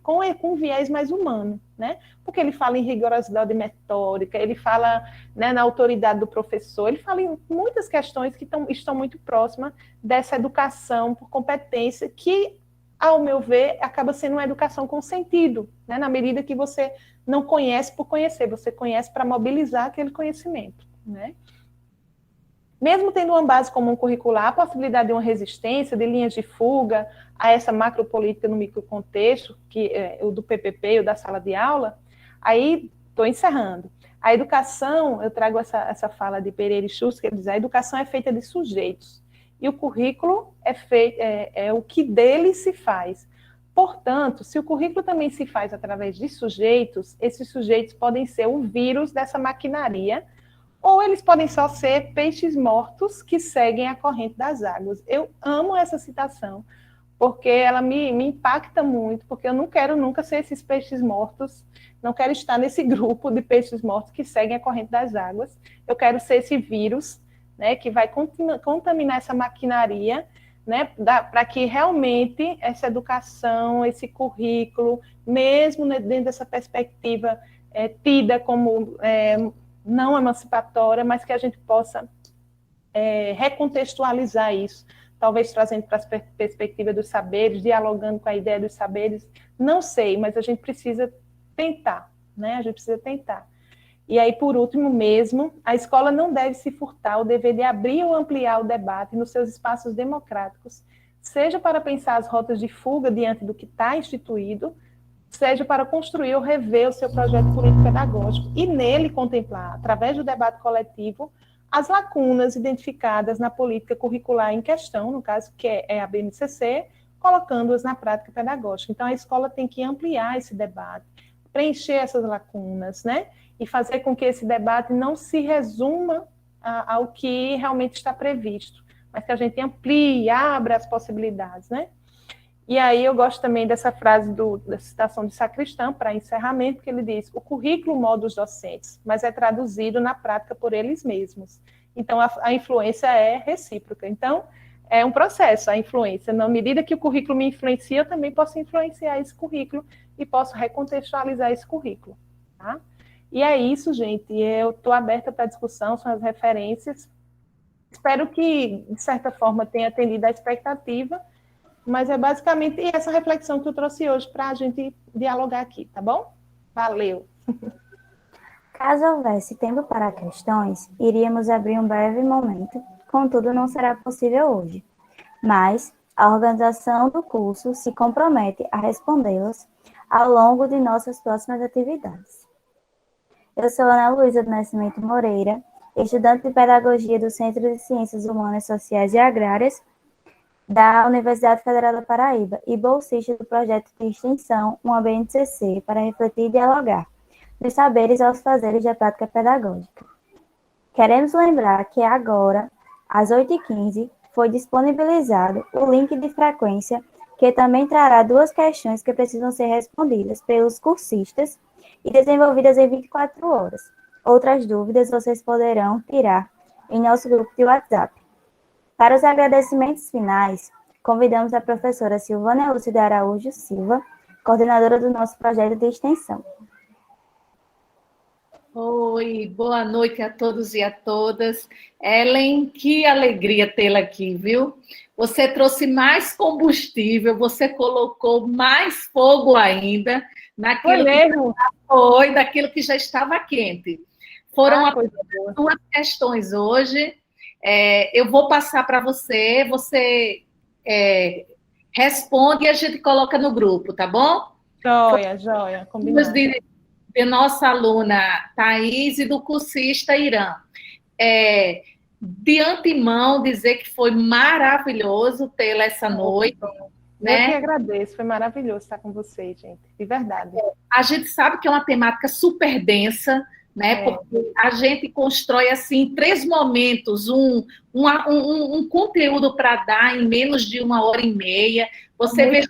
com um viés mais humano, né? Porque ele fala em rigorosidade metódica, ele fala, né, na autoridade do professor, ele fala em muitas questões que estão muito próximas dessa educação por competência, que, ao meu ver, acaba sendo uma educação com sentido, né? Na medida que você não conhece por conhecer, você conhece para mobilizar aquele conhecimento, né? Mesmo tendo uma base comum curricular, a possibilidade de uma resistência, de linhas de fuga a essa macropolítica no microcontexto, que é o do PPP, o da sala de aula, aí estou encerrando. A educação, eu trago essa fala de Pereira e Schultz, que ele diz, a educação é feita de sujeitos, e o currículo é o que dele se faz. Portanto, se o currículo também se faz através de sujeitos, esses sujeitos podem ser o vírus dessa maquinaria, ou eles podem só ser peixes mortos que seguem a corrente das águas. Eu amo essa citação, porque ela me impacta muito, porque eu não quero nunca ser esses peixes mortos, não quero estar nesse grupo de peixes mortos que seguem a corrente das águas. Eu quero ser esse vírus, né, que vai contaminar essa maquinaria, né, para que realmente essa educação, esse currículo, mesmo dentro dessa perspectiva tida como não emancipatória, mas que a gente possa recontextualizar isso, talvez trazendo para a perspectiva dos saberes, dialogando com a ideia dos saberes, não sei, mas a gente precisa tentar, né? A gente precisa tentar. E aí, por último mesmo, a escola não deve se furtar ao dever de abrir ou ampliar o debate nos seus espaços democráticos, seja para pensar as rotas de fuga diante do que está instituído, seja para construir ou rever o seu projeto político-pedagógico e nele contemplar, através do debate coletivo, as lacunas identificadas na política curricular em questão, no caso que é a BNCC, colocando-as na prática pedagógica. Então, a escola tem que ampliar esse debate, preencher essas lacunas, né? E fazer com que esse debate não se resuma ao que realmente está previsto, mas que a gente amplie, abra as possibilidades, né? E aí eu gosto também dessa frase da citação de Sacristão, para encerramento, que ele diz, o currículo molda os docentes, mas é traduzido na prática por eles mesmos. Então, a influência é recíproca. Então, é um processo, a influência. Na medida que o currículo me influencia, eu também posso influenciar esse currículo e posso recontextualizar esse currículo. Tá? E é isso, gente. Eu estou aberta para discussão, são as referências. Espero que, de certa forma, tenha atendido a expectativa, mas é basicamente essa reflexão que eu trouxe hoje para a gente dialogar aqui, tá bom? Valeu! Caso houvesse tempo para questões, iríamos abrir um breve momento, contudo não será possível hoje. Mas a organização do curso se compromete a respondê-las ao longo de nossas próximas atividades. Eu sou Ana Luísa do Nascimento Moreira, estudante de Pedagogia do Centro de Ciências Humanas, Sociais e Agrárias da Universidade Federal da Paraíba e bolsista do projeto de extensão Uma BNCC para refletir e dialogar dos saberes aos fazeres da prática pedagógica. Queremos lembrar que agora, às 8h15, foi disponibilizado o link de frequência que também trará 2 questões que precisam ser respondidas pelos cursistas e desenvolvidas em 24 horas. Outras dúvidas vocês poderão tirar em nosso grupo de WhatsApp. Para os agradecimentos finais, convidamos a professora Silvânia Lúcia de Araújo Silva, coordenadora do nosso projeto de extensão. Oi, boa noite a todos e a todas. Ellen, que alegria tê-la aqui, viu? Você trouxe mais combustível, você colocou mais fogo ainda naquilo daquilo que já estava quente. Foram apenas duas questões hoje. Eu vou passar para você, você responde e a gente coloca no grupo, tá bom? Joia, combinado. De nossa aluna Thaís e do cursista Irã. De antemão, dizer que foi maravilhoso tê-la essa noite. Né? Eu que agradeço, foi maravilhoso estar com vocês, gente, de verdade. A gente sabe que é uma temática super densa, né? Porque a gente constrói assim em 3 momentos um conteúdo para dar em menos de 1h30. Você vê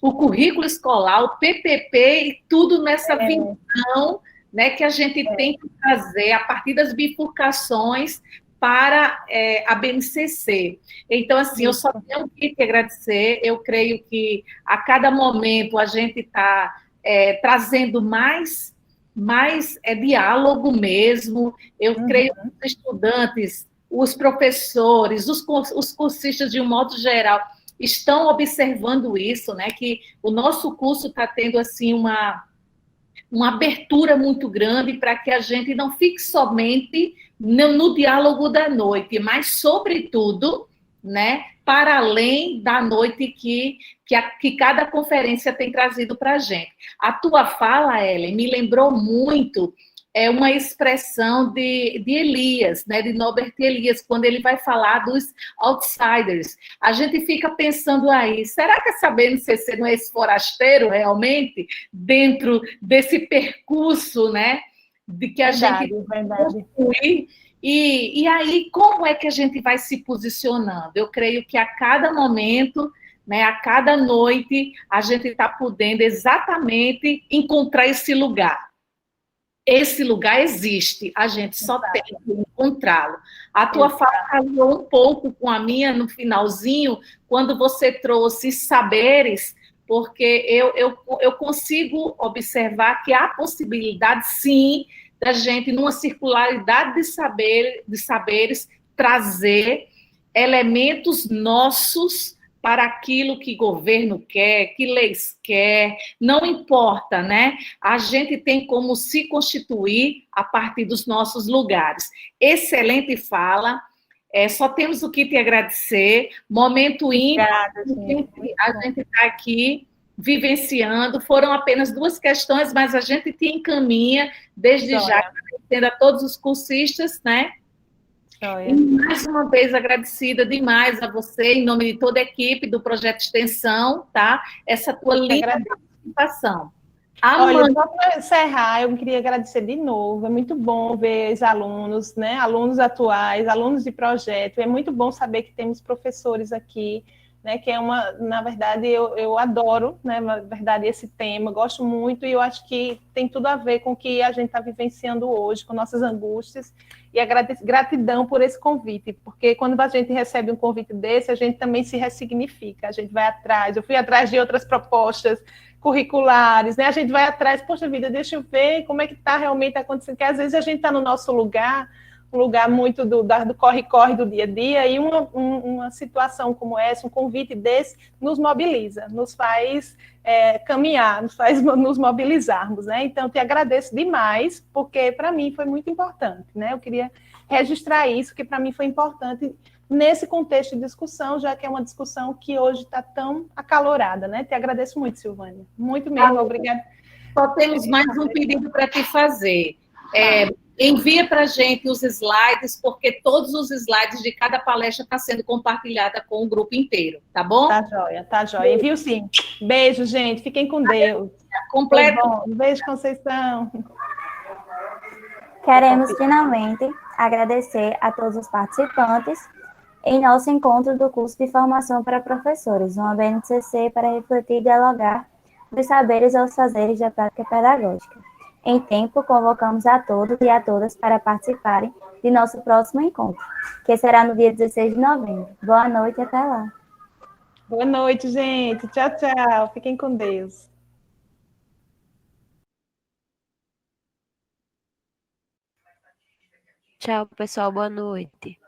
o currículo escolar, o PPP e tudo nessa visão, né, que a gente tem que trazer a partir das bifurcações para a BNCC. Então, assim, eu só tenho que agradecer. Eu creio que a cada momento a gente está trazendo mais diálogo mesmo. Eu creio que os estudantes, os professores, os cursistas, de um modo geral, estão observando isso, né? Que o nosso curso está tendo assim uma abertura muito grande para que a gente não fique somente no diálogo da noite, mas, sobretudo, né, para além da noite que cada conferência tem trazido para a gente. A tua fala, Ellen, me lembrou muito uma expressão de Elias, né, de Norbert Elias, quando ele vai falar dos outsiders. A gente fica pensando aí, será que essa BNCC não é esse forasteiro realmente, dentro desse percurso, né, de que a gente conclui? E aí, como é que a gente vai se posicionando? Eu creio que a cada momento, né, a cada noite, a gente está podendo exatamente encontrar esse lugar. Esse lugar existe, a gente só tem que encontrá-lo. A tua fala casou um pouco com a minha no finalzinho, quando você trouxe saberes, porque eu consigo observar que há possibilidade, sim, da gente, numa circularidade de saberes, trazer elementos nossos para aquilo que governo quer, que leis quer, não importa, né? A gente tem como se constituir a partir dos nossos lugares. Excelente fala, só temos o que te agradecer, momento ímpar, a gente está aqui vivenciando, foram apenas 2 questões, mas a gente te encaminha, desde já, agradecendo a todos os cursistas, né? E mais uma vez agradecida demais a você, em nome de toda a equipe do Projeto Extensão, tá? Essa tua linda participação. Olha, só para encerrar, eu queria agradecer de novo. É muito bom ver os alunos, né? Alunos atuais, alunos de projeto. É muito bom saber que temos professores aqui, né? Que na verdade, eu adoro, né? Na verdade, esse tema, gosto muito, e eu acho que tem tudo a ver com o que a gente está vivenciando hoje, com nossas angústias. E a gratidão por esse convite, porque quando a gente recebe um convite desse, a gente também se ressignifica, a gente vai atrás. Eu fui atrás de outras propostas curriculares, né? A gente vai atrás, poxa vida, deixa eu ver como é que está realmente acontecendo, porque às vezes a gente está no nosso lugar, um lugar muito do corre-corre do dia a dia, e uma situação como essa, um convite desse, nos mobiliza, nos faz caminhar, nos faz nos mobilizarmos, né? Então, te agradeço demais, porque para mim foi muito importante, né? Eu queria registrar isso, que para mim foi importante nesse contexto de discussão, já que é uma discussão que hoje está tão acalorada, né? Te agradeço muito, Silvânia. Muito mesmo, obrigada. Só temos mais um pedido para te fazer. Envia para a gente os slides, porque todos os slides de cada palestra estão sendo compartilhada com o grupo inteiro, tá bom? Tá joia. Envio sim. Beijo, gente. Fiquem com Deus. Completo. Um beijo, Conceição. Queremos finalmente agradecer a todos os participantes em nosso encontro do curso de formação para professores, uma BNCC para refletir e dialogar dos saberes aos fazeres da prática pedagógica. Em tempo, convocamos a todos e a todas para participarem de nosso próximo encontro, que será no dia 16 de novembro. Boa noite e até lá. Boa noite, gente. Tchau, tchau. Fiquem com Deus. Tchau, pessoal. Boa noite.